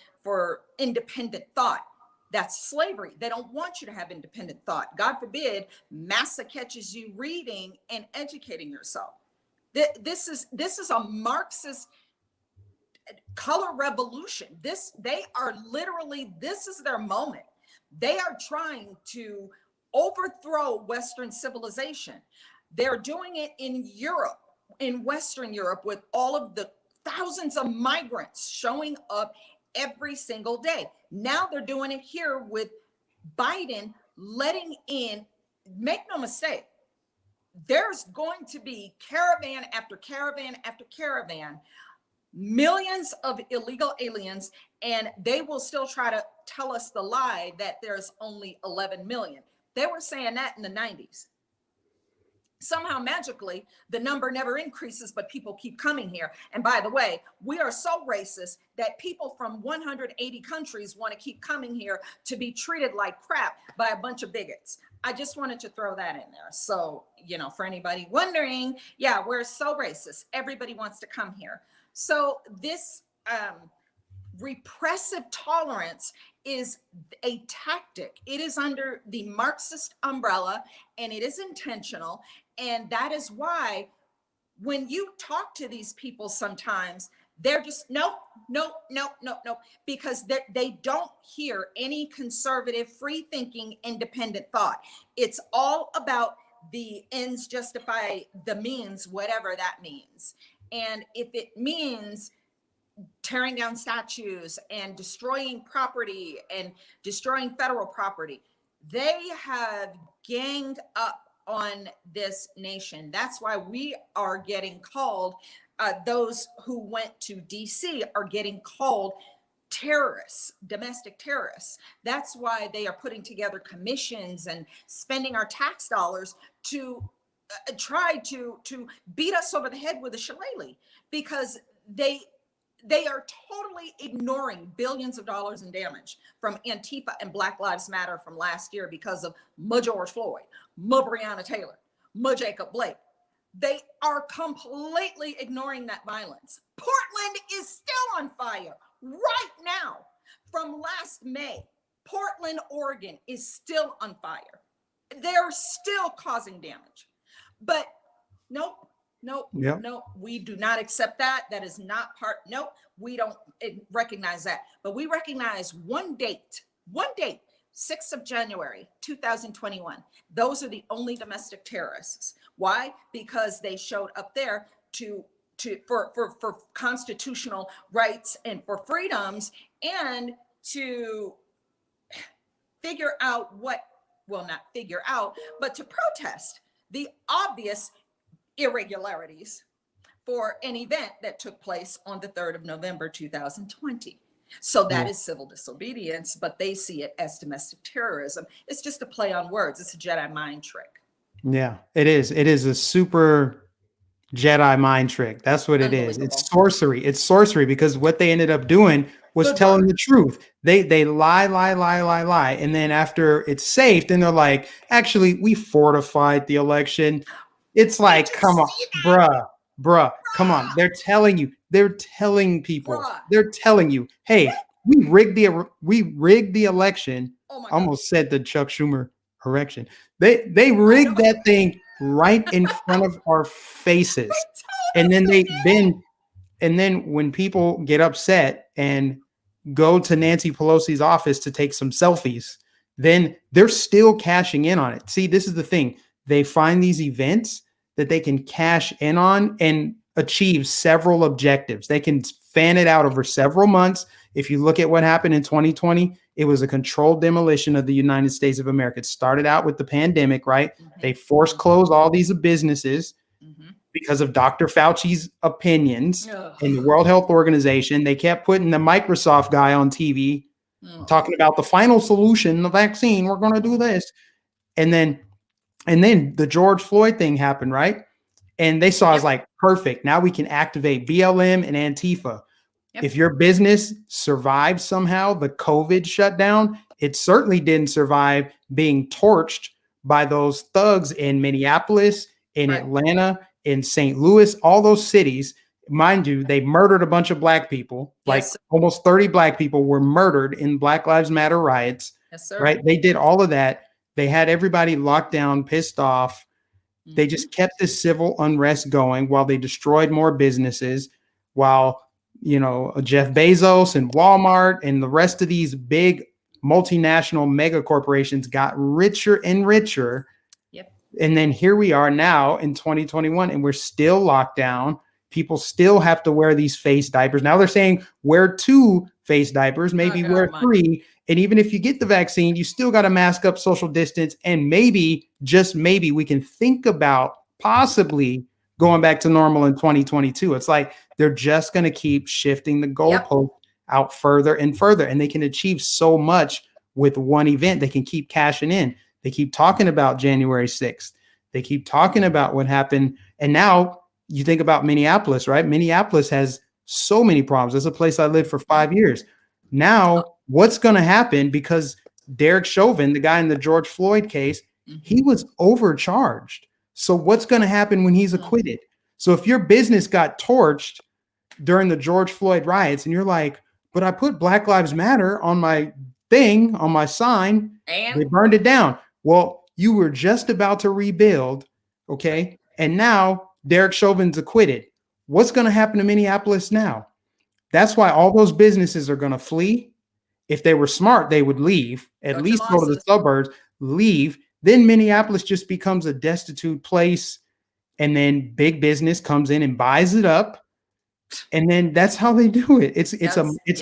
independent thought. That's slavery. They don't want you to have independent thought. God forbid massa catches you reading and educating yourself. This is a Marxist color revolution. They are literally, this is their moment. They are trying to overthrow Western civilization. They're doing it in Europe, in Western Europe, with all of the thousands of migrants showing up every single day. Now they're doing it here with Biden letting in, make no mistake, there's going to be caravan after caravan after caravan, millions of illegal aliens, and they will still try to tell us the lie that there's only 11 million. They were saying that in the 90s. Somehow magically, the number never increases, but people keep coming here. And by the way, we are so racist that people from 180 countries want to keep coming here to be treated like crap by a bunch of bigots. I just wanted to throw that in there. So, for anybody wondering, yeah, we're so racist. Everybody wants to come here. So this repressive tolerance is a tactic. It is under the Marxist umbrella, and it is intentional. And that is why when you talk to these people sometimes, they're just nope, nope, nope, nope, nope, because they don't hear any conservative, free thinking, independent thought. It's all about the ends justify the means, whatever that means. And if it means tearing down statues and destroying property and destroying federal property, they have ganged up on this nation. That's why we are getting called, those who went to DC are getting called terrorists, domestic terrorists. That's why they are putting together commissions and spending our tax dollars to try to beat us over the head with a shillelagh, because they are totally ignoring billions of dollars in damage from Antifa and Black Lives Matter from last year because of George Floyd, Breonna Taylor, Jacob Blake. They are completely ignoring that violence. Portland is still on fire right now. From last May, Portland, Oregon is still on fire. They're still causing damage. But nope. Nope, Yep. nope, we do not accept that. That is not part, nope, we don't recognize that. But we recognize one date, 6th of January, 2021. Those are the only domestic terrorists. Why? Because they showed up there for constitutional rights and for freedoms, and to figure out not figure out, but to protest the obvious irregularities for an event that took place on the 3rd of November, 2020. So that is civil disobedience, but they see it as domestic terrorism. It's just a play on words. It's a Jedi mind trick. Yeah, it is. It is a super Jedi mind trick. That's what it is. It's sorcery. It's sorcery, because what they ended up doing was telling the truth. They lie. And then after it's safe, then they're like, actually, we fortified the election. It's like, come on, bruh, come on. They're telling people, they're telling you, hey, we rigged the election. Oh my God. Almost said the Chuck Schumer erection. They rigged that thing right in front of our faces. And then when people get upset and go to Nancy Pelosi's office to take some selfies, then they're still cashing in on it. See, this is the thing. They find these events that they can cash in on and achieve several objectives. They can fan it out over several months. If you look at what happened in 2020, it was a controlled demolition of the United States of America. It started out with the pandemic, right? Mm-hmm. They forced close all these businesses because of Dr. Fauci's opinions and the World Health Organization. They kept putting the Microsoft guy on TV talking about the final solution, the vaccine. We're going to do this. And then the George Floyd thing happened, right? And they saw us like, perfect. Now we can activate BLM and Antifa. Yep. If your business survived somehow the COVID shutdown, it certainly didn't survive being torched by those thugs in Minneapolis, in Atlanta, in St. Louis, all those cities. Mind you, they murdered a bunch of black people. Like almost 30 black people were murdered in Black Lives Matter riots. Yes, sir. Right? They did all of that. They had everybody locked down, pissed off. They just kept this civil unrest going while they destroyed more businesses, while, you know, Jeff Bezos and Walmart and the rest of these big multinational mega corporations got richer and richer. Yep. And then here we are now in 2021, and we're still locked down. People still have to wear these face diapers. Now they're saying wear 2 face diapers, maybe wear 3. And even if you get the vaccine, you still got to mask up, social distance. And maybe, just maybe, we can think about possibly going back to normal in 2022. It's like they're just going to keep shifting the goalpost out further and further. And they can achieve so much with one event. They can keep cashing in. They keep talking about January 6th. They keep talking about what happened. And now you think about Minneapolis, right? Minneapolis has so many problems. It's a place I lived for 5 years. Now, what's going to happen? Because Derek Chauvin, the guy in the George Floyd case, he was overcharged. So what's going to happen when he's acquitted? So if your business got torched, during the George Floyd riots, and you're like, but I put Black Lives Matter on my thing, on my sign. And they burned it down. Well, you were just about to rebuild, okay? And now Derek Chauvin's acquitted. What's going to happen to Minneapolis now? That's why all those businesses are going to flee. If they were smart, they would leave, at least go to the suburbs, leave. Then Minneapolis just becomes a destitute place. And then big business comes in and buys it up. And then that's how they do it. It's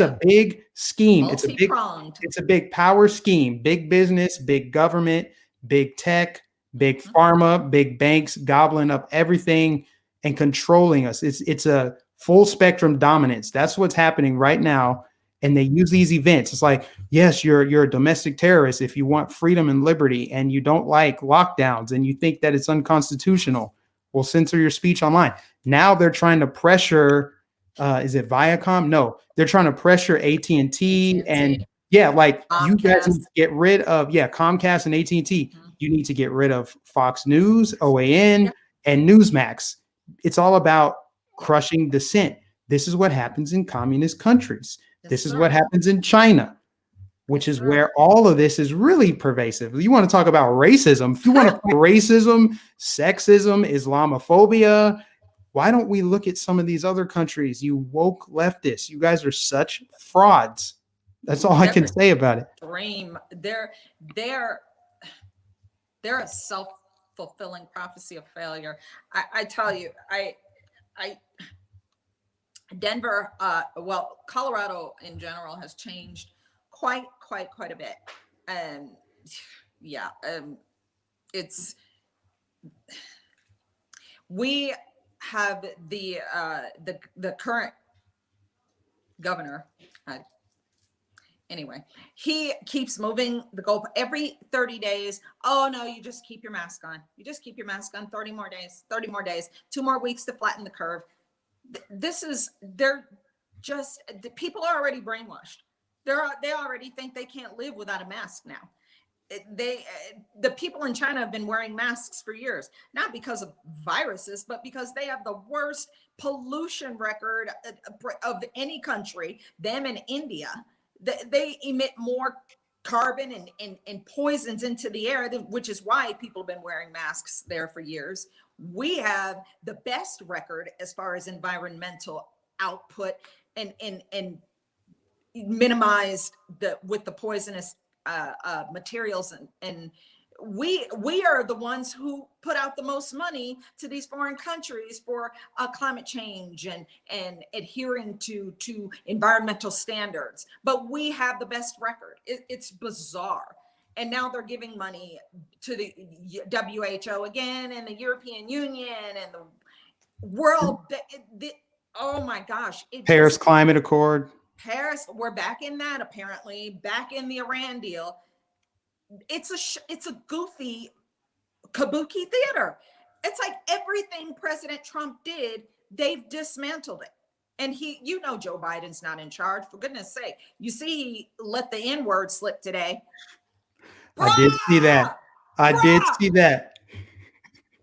a big scheme. It's a big power scheme. Big business, big government, big tech, big pharma, big banks gobbling up everything and controlling us. It's a full spectrum dominance. That's what's happening right now. And they use these events. It's like, yes, you're a domestic terrorist if you want freedom and liberty and you don't like lockdowns and you think that it's unconstitutional. We'll censor your speech online. Now they're trying to pressure, is it Viacom? No, they're trying to pressure AT&T and like Comcast. You guys need to get rid of, Comcast and AT&T. You need to get rid of Fox News, OAN, and Newsmax. It's all about crushing dissent. This is what happens in communist countries. This is what happens in China, which is where all of this is really pervasive. You want to talk about racism? If you want to fight racism, sexism, Islamophobia, why don't we look at some of these other countries? You woke leftists, you guys are such frauds. That's all I can say about it. They're a self-fulfilling prophecy of failure. I tell you, Denver, Colorado in general has changed quite a bit. We have the current governor. Anyway, he keeps moving the goal every 30 days. Oh no, you just keep your mask on. You just keep your mask on 30 more days, 2 more weeks to flatten the curve. The people are already brainwashed. They already think they can't live without a mask now. The people in China have been wearing masks for years, not because of viruses, but because they have the worst pollution record of any country, them and India. They emit more carbon and poisons into the air, which is why people have been wearing masks there for years. We have the best record as far as environmental output and minimized with the poisonous materials, and we are the ones who put out the most money to these foreign countries for climate change and adhering to environmental standards. But we have the best record. It's bizarre. And now they're giving money to the WHO again, and the European Union, and the world. Oh my gosh! Paris Climate Accord. Paris, we're back in that, apparently, back in the Iran deal. It's a goofy kabuki theater. It's like everything President Trump did, they've dismantled it. And Joe Biden's not in charge, for goodness sake. You see, he let the N-word slip today. I did see that.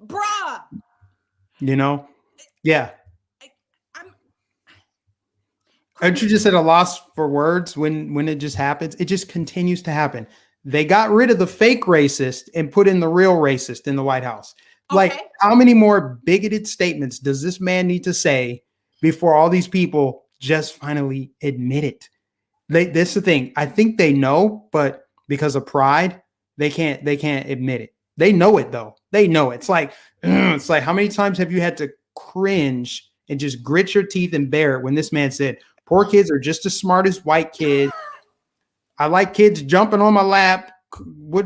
Bruh. Yeah. Aren't you just at a loss for words when it just happens? It just continues to happen. They got rid of the fake racist and put in the real racist in the White House. Okay. Like, how many more bigoted statements does this man need to say before all these people just finally admit it? This is the thing. I think they know, but because of pride, they can't admit it. They know it though. They know it. It's like how many times have you had to cringe and just grit your teeth and bear it when this man said, poor kids are just as smart as white kids. I like kids jumping on my lap.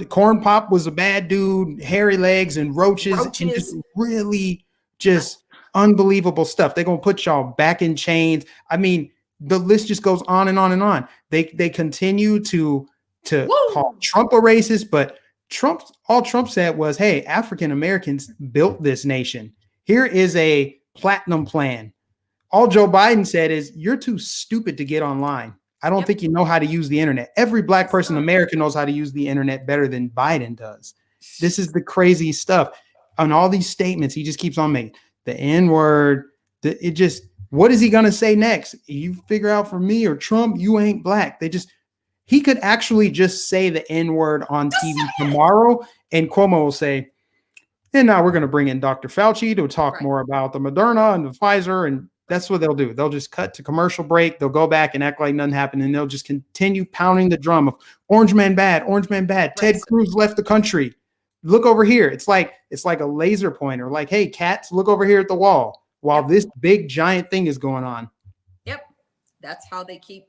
Corn Pop was a bad dude, hairy legs and roaches. And just really just unbelievable stuff. They're going to put y'all back in chains. I mean, the list just goes on and on and on. They continue to call Trump a racist, but all Trump said was, hey, African Americans built this nation. Here is a platinum plan. All Joe Biden said is, you're too stupid to get online. I don't think you know how to use the internet. Every black person in America knows how to use the internet better than Biden does. This is the crazy stuff. On all these statements, he just keeps on making the N-word. What is he going to say next? You figure out for me or Trump, you ain't black. He could actually just say the N word on Just TV say it. tomorrow, and Cuomo will say, and now we're going to bring in Dr. Fauci to talk Right. more about the Moderna and the Pfizer. And that's what they'll do. They'll just cut to commercial break. They'll go back and act like nothing happened. And they'll just continue pounding the drum of Orange Man bad, Orange Man bad. Right. Ted Cruz left the country. Look over here. It's like a laser pointer. Like, hey, cats, look over here at the wall while Yep. this big giant thing is going on. Yep. That's how they keep,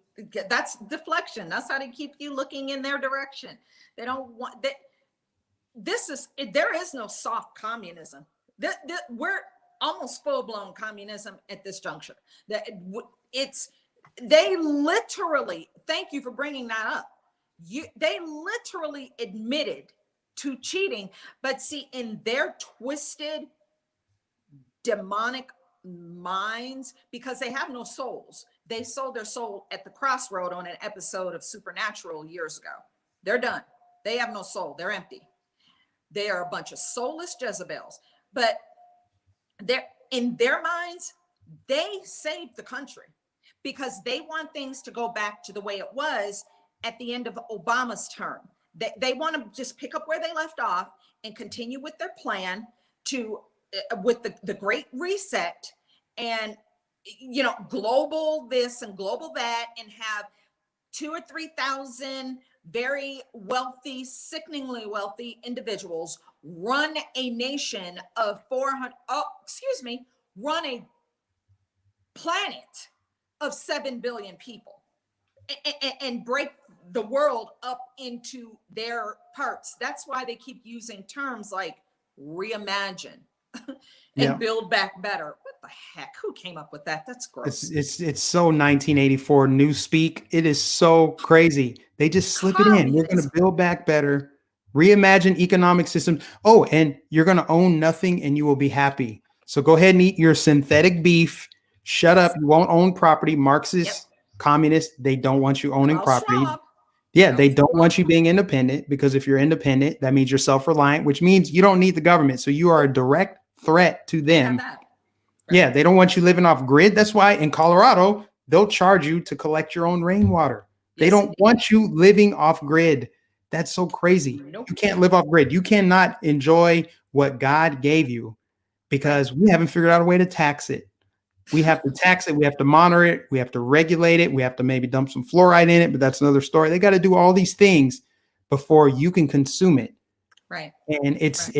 that's deflection. That's how they keep you looking in their direction. They don't want that. There is no soft communism. We're almost full-blown communism at this juncture. They literally, thank you for bringing that up. They literally admitted to cheating, but see, in their twisted, demonic minds, because they have no souls. They sold their soul at the crossroad on an episode of Supernatural years ago. They're done. They have no soul. They're empty. They are a bunch of soulless Jezebels, but they're in their minds, they saved the country because they want things to go back to the way it was at the end of Obama's term. They want to just pick up where they left off and continue with their plan to with the Great Reset and, global this and global that, and have 2,000 or 3,000 very wealthy, sickeningly wealthy individuals run a nation of run a planet of 7 billion people and break the world up into their parts. That's why they keep using terms like reimagine and build back better. What the heck? Who came up with that? That's gross. It's so 1984 newspeak. It is so crazy. They just slip it in. We're going to build back better, reimagine economic systems. Oh, and you're going to own nothing and you will be happy. So go ahead and eat your synthetic beef. Shut up. You won't own property. Marxist, communists, they don't want you owning property. Yeah, they don't want you being independent, because if you're independent, that means you're self-reliant, which means you don't need the government. So you are a direct threat to them. Yeah, they don't want you living off grid. That's why in Colorado, they'll charge you to collect your own rainwater. They don't want you living off grid. That's so crazy. Nope. You can't live off grid. You cannot enjoy what God gave you because we haven't figured out a way to tax it. We have to tax it. We have to monitor it. We have to regulate it. We have to maybe dump some fluoride in it, but that's another story. They got to do all these things before you can consume it. Right. And it's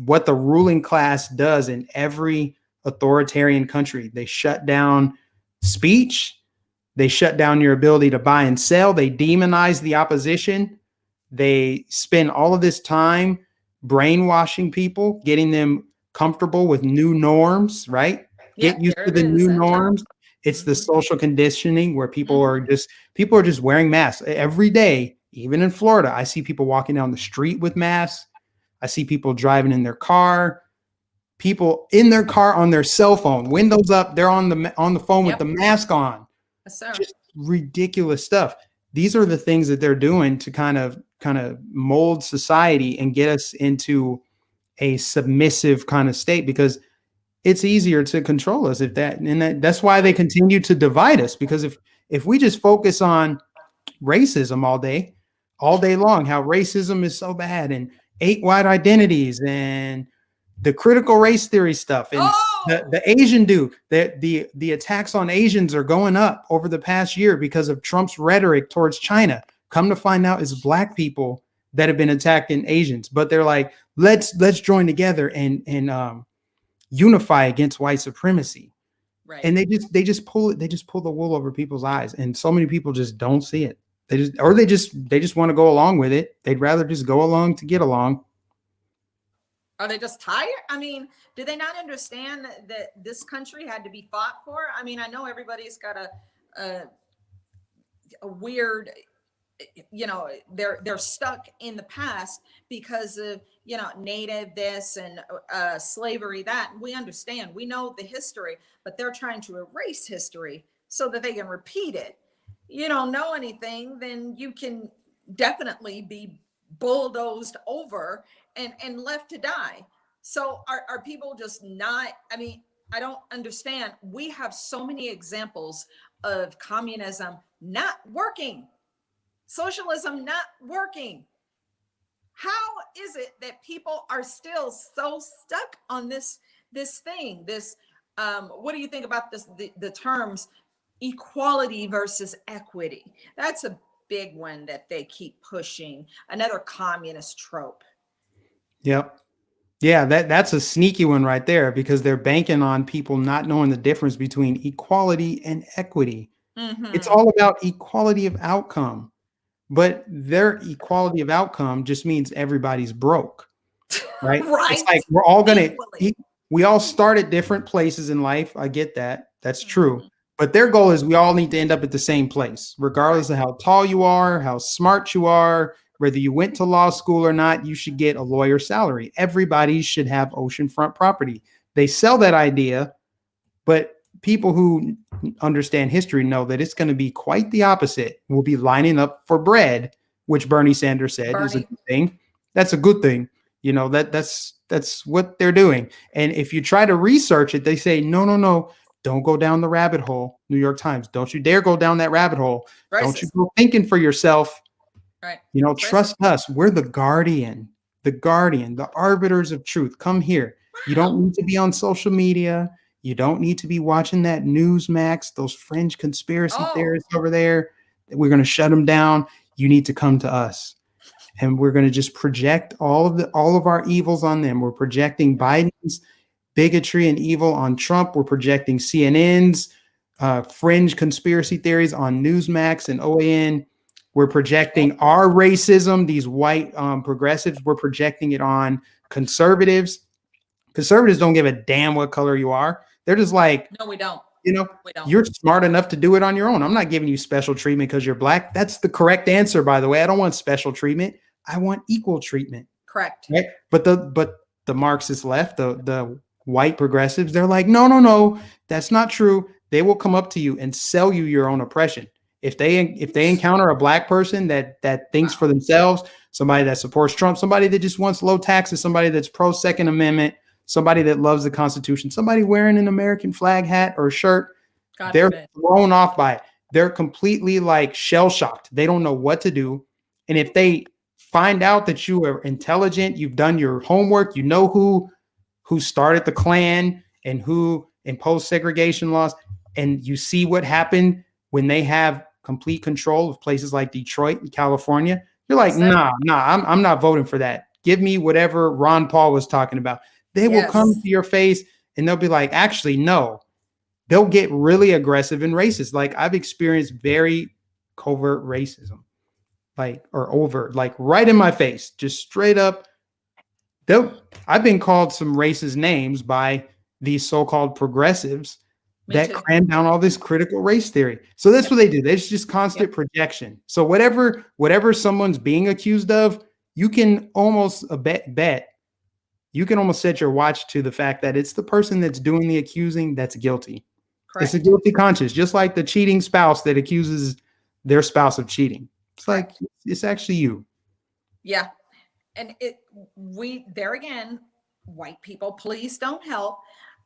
what the ruling class does in every authoritarian country. They shut down speech. They shut down your ability to buy and sell. They demonize the opposition. They spend all of this time brainwashing people, getting them comfortable with new norms, right? Get used to the new norms. It's the social conditioning where people are just wearing masks every day. Even in Florida, I see people walking down the street with masks. I see people driving in their car. People in their car on their cell phone, windows up, they're on the phone with the mask on. Yes, sir. Just ridiculous stuff. These are the things that they're doing to kind of mold society and get us into a submissive kind of state, because it's easier to control us that's why they continue to divide us. Because if we just focus on racism all day long, how racism is so bad, and 8 white identities and the critical race theory stuff, and the Asian dude, the attacks on Asians are going up over the past year because of Trump's rhetoric towards China. Come to find out, it's Black people that have been attacking Asians, but they're like, let's join together and unify against white supremacy. Right. And they just pull the wool over people's eyes, and so many people just don't see it. They just want to go along with it. They'd rather just go along to get along. Are they just tired? I mean, do they not understand that this country had to be fought for? I mean, I know everybody's got a weird, they're stuck in the past because of, native this and slavery that. We understand, we know the history, but they're trying to erase history so that they can repeat it. You don't know anything, then you can definitely be bulldozed over and left to die. So are people just not, I mean, I don't understand. We have so many examples of communism not working, socialism not working. How is it that people are still so stuck on this thing? This what do you think about this? The terms equality versus equity. That's a big one that they keep pushing. Another communist trope. Yep. Yeah, that's a sneaky one right there because they're banking on people not knowing the difference between equality and equity. It's Mm-hmm. all about equality of outcome, but their equality of outcome just means everybody's broke, right? It's Right? like we're all gonna Equally. we all start at different places in life. I get that. That's true. Mm-hmm. But their goal is we all need to end up at the same place, regardless Correct. of how tall you are, how smart you are, whether you went to law school or not, you should get a lawyer salary. Everybody should have oceanfront property. They sell that idea, but people who understand history know that it's going to be quite the opposite. We'll be lining up for bread, which Bernie Sanders said is a Bernie. good thing. That's a good thing. You know, that's what they're doing. And if you try to research it, they say, no, no, no, don't go down the rabbit hole. New York Times, don't you dare go down that rabbit hole. Don't you Racist. go thinking for yourself. Right. You know, Racist. trust us. We're the guardian, the arbiters of truth. Come here. You don't Wow. need to be on social media. You don't need to be watching that Newsmax, those fringe conspiracy Oh, theorists over there. We're going to shut them down. You need to come to us. And we're going to just project all of our evils on them. We're projecting right. Biden's bigotry and evil on Trump. We're projecting CNN's fringe conspiracy theories on Newsmax and OAN. We're projecting our racism, these white progressives. We're projecting it on conservatives. Conservatives don't give a damn what color you are. They're just like, No, we don't. you know, We don't. you're smart enough to do it on your own. I'm not giving you special treatment because you're black. That's the correct answer, by the way. I don't want special treatment. I want equal treatment. Correct. Right. But the Marxist left, the white progressives, they're like, no, no, no, that's not true. They will come up to you and sell you your own oppression. If they encounter a black person that thinks Wow. for themselves, somebody that supports Trump, somebody that just wants low taxes, somebody that's pro Second Amendment, somebody that loves the Constitution, somebody wearing an American flag hat or shirt, God they're forbid. thrown off by it. They're completely like shell shocked. They don't know what to do. And if they find out that you are intelligent, you've done your homework, you know who started the Klan and who imposed segregation laws, and you see what happened when they have complete control of places like Detroit and California, you're like, Yes, sir. nah, I'm not voting for that. Give me whatever Ron Paul was talking about. They will come Yes. to your face and they'll be like, actually, no. They'll get really aggressive and racist. Like I've experienced very covert racism, like or overt, like right in my face, just straight up. I've been called some racist names by these so-called progressives Me that too. cram down all this critical race theory. So that's Yep. what they do. There's just Yep. constant projection. So whatever someone's being accused of, you can almost bet you can almost set your watch to the fact that it's the person that's doing the accusing that's guilty. It's a Correct. guilty conscience, just like the cheating spouse that accuses their spouse of cheating. It's like Correct. it's actually you. Yeah. And we there again, white people, please don't help.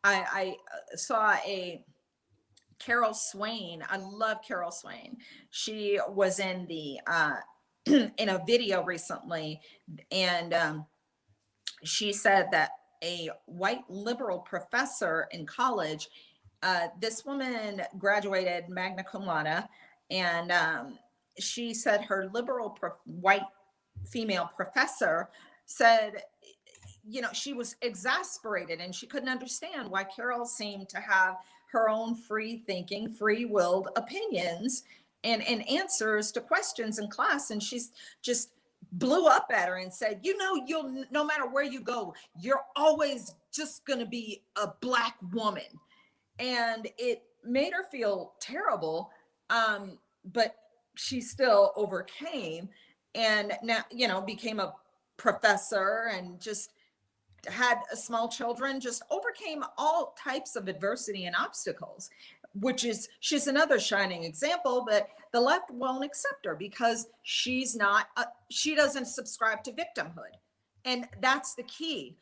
I saw a Carol Swain. I love Carol Swain. She was in the in a video recently, and she said that a white liberal professor in college, this woman graduated magna cum laude, and she said her white female professor said, you know, she was exasperated and she couldn't understand why Carol seemed to have her own free thinking, free willed opinions and answers to questions in class. And she's just blew up at her and said, you know, you'll no matter where you go, you're always just going to be a black woman. And it made her feel terrible. But she still overcame and now, you know, became a professor and just had small children, just overcame all types of adversity and obstacles, which is, she's another shining example. But the left won't accept her because she doesn't subscribe to victimhood. And that's the key.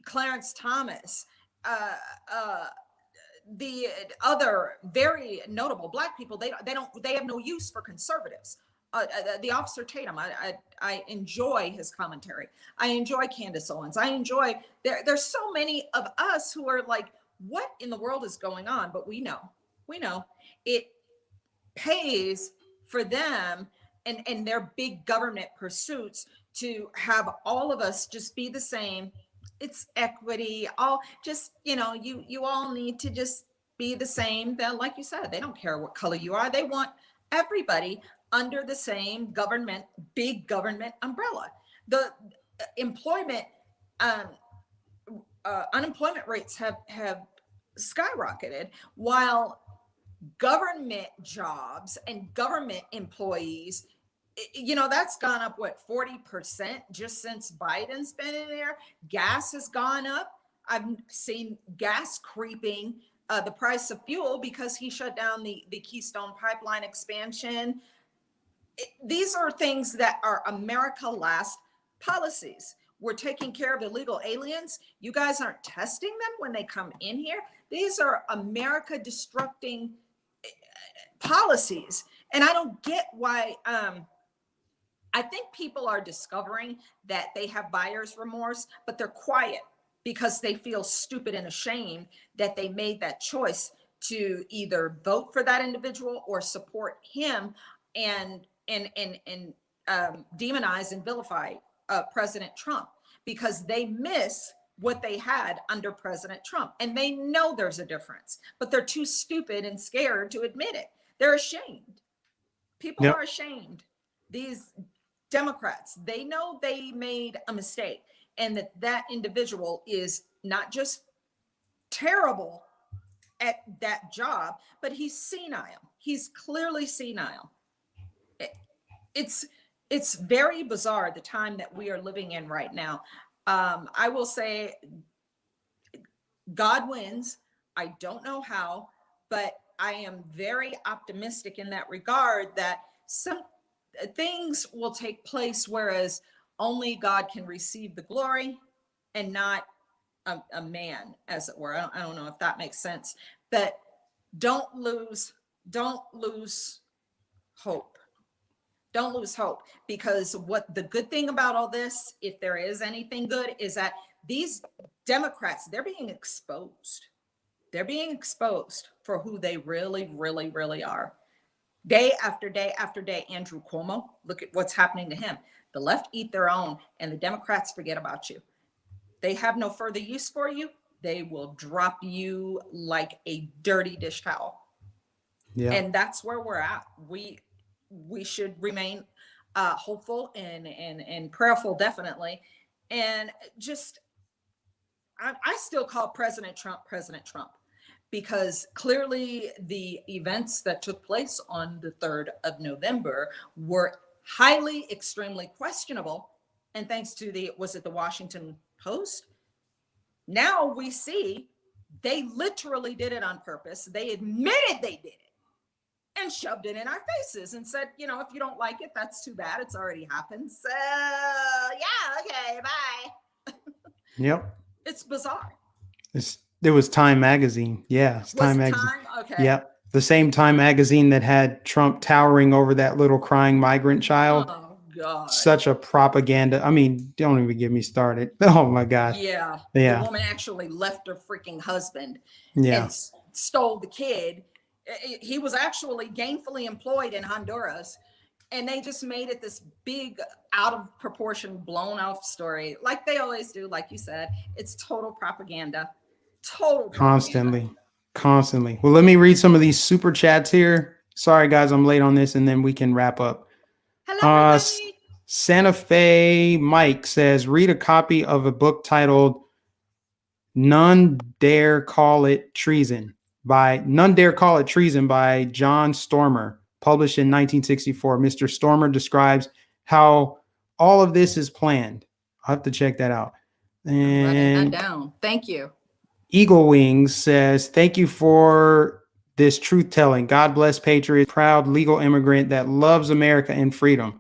Clarence Thomas, uh, uh, the other very notable Black people, they have no use for conservatives. The Officer Tatum, I enjoy his commentary. I enjoy Candace Owens. I enjoy, there's so many of us who are like, what in the world is going on? But we know it pays for them and their big government pursuits to have all of us just be the same. It's equity, all just, you all need to just be the same. Then, like you said, they don't care what color you are. They want everybody under the same government, big government umbrella. The employment, unemployment rates have skyrocketed, while government jobs and government employees, that's gone up, what, 40% just since Biden's been in there. Gas has gone up. I've seen gas creeping, the price of fuel, because he shut down the Keystone Pipeline expansion. These are things that are America Last policies. We're taking care of illegal aliens. You guys aren't testing them when they come in here. These are America destructing policies. And I don't get why. I think people are discovering that they have buyer's remorse, but they're quiet because they feel stupid and ashamed that they made that choice to either vote for that individual or support him and demonize and vilify President Trump, because they miss what they had under President Trump. And they know there's a difference, but they're too stupid and scared to admit it. They're ashamed. People are ashamed. These Democrats, they know they made a mistake, and that individual is not just terrible at that job, but he's senile. He's clearly senile. It's very bizarre, the time that we are living in right now. I will say God wins. I don't know how, but I am very optimistic in that regard, that some things will take place, whereas only God can receive the glory and not a man, as it were. I don't know if that makes sense, but don't lose hope. Don't lose hope, because what the good thing about all this, if there is anything good, is that these Democrats, they're being exposed. They're being exposed for who they really, really, really are. Day after day after day, Andrew Cuomo, look at what's happening to him. The left eat their own, and the Democrats forget about you. They have no further use for you. They will drop you like a dirty dish towel. Yeah. And that's where we're at. We should remain hopeful and prayerful, definitely. And just, I still call President Trump, because clearly the events that took place on the 3rd of November were highly, extremely questionable. And thanks to the Washington Post, now we see they literally did it on purpose. They admitted they did it and shoved it in our faces and said, if you don't like it, that's too bad. It's already happened. So yeah, okay, bye. Yep. It's bizarre. It was Time Magazine. Yeah. It's Time Magazine. Okay. Yep. The same Time Magazine that had Trump towering over that little crying migrant child. Oh, God. Such a propaganda. I mean, don't even get me started. Oh, my God. Yeah. Yeah. The woman actually left her freaking husband and stole the kid. He was actually gainfully employed in Honduras. And they just made it this big, out of proportion, blown off story, like they always do. Like you said, it's total propaganda. Constantly. Well, let me read some of these super chats here. Sorry, guys, I'm late on this, and then we can wrap up. Hello, Santa Fe Mike says, read a copy of a book titled None Dare Call It Treason by John Stormer, published in 1964. Mr. Stormer describes how all of this is planned. I'll have to check that out. And writing that down. Thank you. Eagle Wings says, thank you for this truth telling. God bless patriots, proud legal immigrant that loves America and freedom.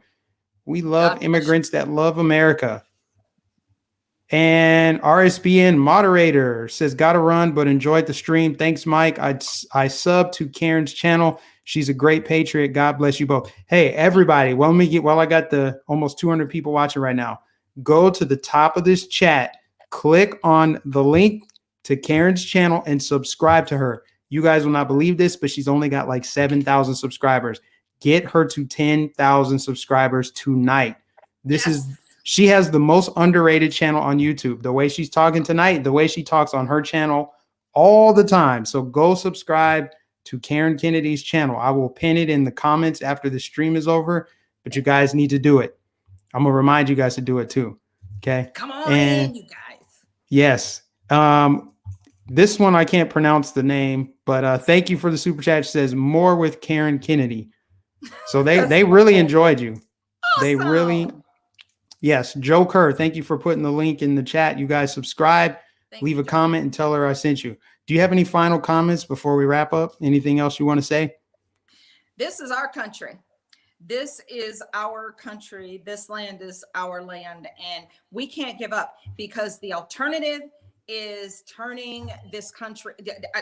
We love immigrants that love America. And RSBN moderator says, gotta run, but enjoyed the stream. Thanks, Mike. I sub to Karen's channel. She's a great patriot. God bless you both. Hey, everybody, while I got the almost 200 people watching right now, go to the top of this chat, click on the link to Karen's channel and subscribe to her. You guys will not believe this, but she's only got like 7,000 subscribers. Get her to 10,000 subscribers tonight. She has the most underrated channel on YouTube. The way she's talking tonight, the way she talks on her channel all the time. So go subscribe to Karen Kennedy's channel. I will pin it in the comments after the stream is over, but you guys need to do it. I'm going to remind you guys to do it too. Okay. Come on in, you guys. Yes. This one, I can't pronounce the name, but thank you for the super chat. It says more with Karen Kennedy. So they really enjoyed you. Awesome. They really, yes. Joe Kerr, thank you for putting the link in the chat. You guys subscribe, leave a comment and tell her I sent you. Do you have any final comments before we wrap up? Anything else you want to say? This is our country. This is our country. This land is our land. And we can't give up, because the alternative is turning this country.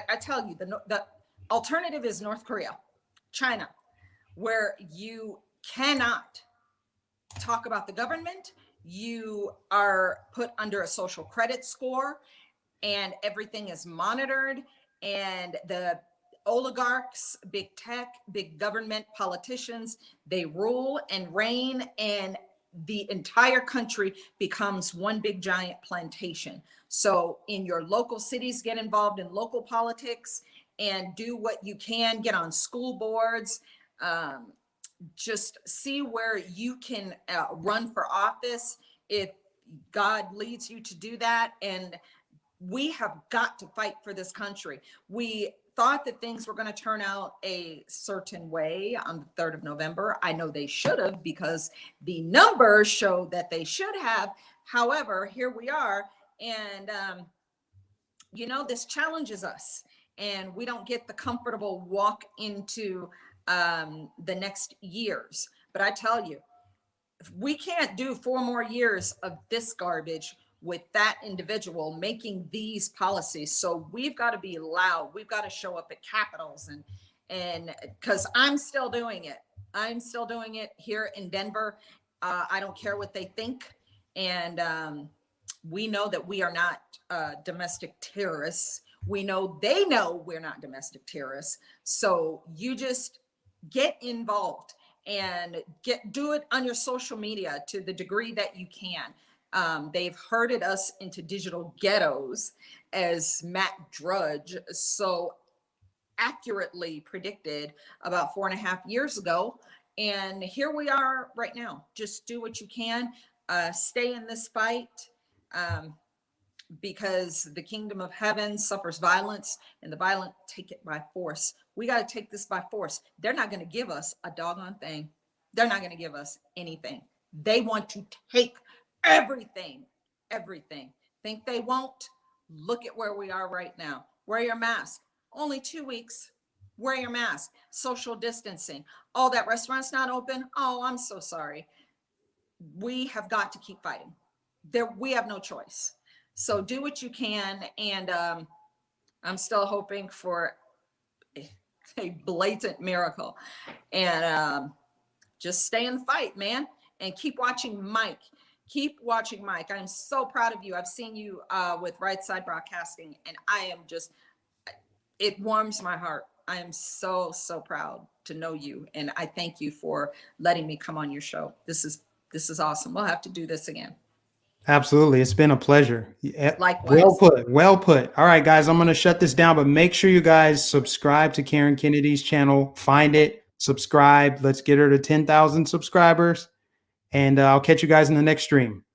I tell you, the alternative is North Korea, China, where you cannot talk about the government. You are put under a social credit score and everything is monitored, and the oligarchs, big tech, big government, politicians, they rule and reign, and the entire country becomes one big giant plantation. So in your local cities, get involved in local politics and do what you can. Get on school boards. Just see where you can run for office if God leads you to do that. And we have got to fight for this country. We thought that things were going to turn out a certain way on the 3rd of November. I know they should have, because the numbers show that they should have. However, here we are. And, you know, this challenges us, and we don't get the comfortable walk into the next years. But I tell you, we can't do 4 more years of this garbage with that individual making these policies. So we've got to be loud. We've got to show up at capitals, and because I'm still doing it. I'm still doing it here in Denver. I don't care what they think. And we know that we are not domestic terrorists. We know they know we're not domestic terrorists. So you just get involved and do it on your social media to the degree that you can. They've herded us into digital ghettos, as Matt Drudge so accurately predicted about 4.5 years ago. And here we are right now. Just do what you can. Stay in this fight, because the kingdom of heaven suffers violence, and the violent take it by force. We got to take this by force. They're not going to give us a doggone thing. They're not going to give us anything. They want to take everything. Think they won't? Look at where we are right now. Wear your mask. Only 2 weeks. Wear your mask. Social distancing. Oh, that restaurant's not open. Oh, I'm so sorry. We have got to keep fighting. We have no choice. So do what you can. And I'm still hoping for a blatant miracle. And just stay in the fight, man. And keep watching Mike. Keep watching Mike. I'm so proud of you. I've seen you with Right Side Broadcasting, and I am just, it warms my heart. I am so, so proud to know you. And I thank you for letting me come on your show. This is awesome. We'll have to do this again. Absolutely. It's been a pleasure. Likewise. Well put. All right, guys, I'm going to shut this down, but make sure you guys subscribe to Karen Kennedy's channel. Find it, subscribe. Let's get her to 10,000 subscribers. And I'll catch you guys in the next stream.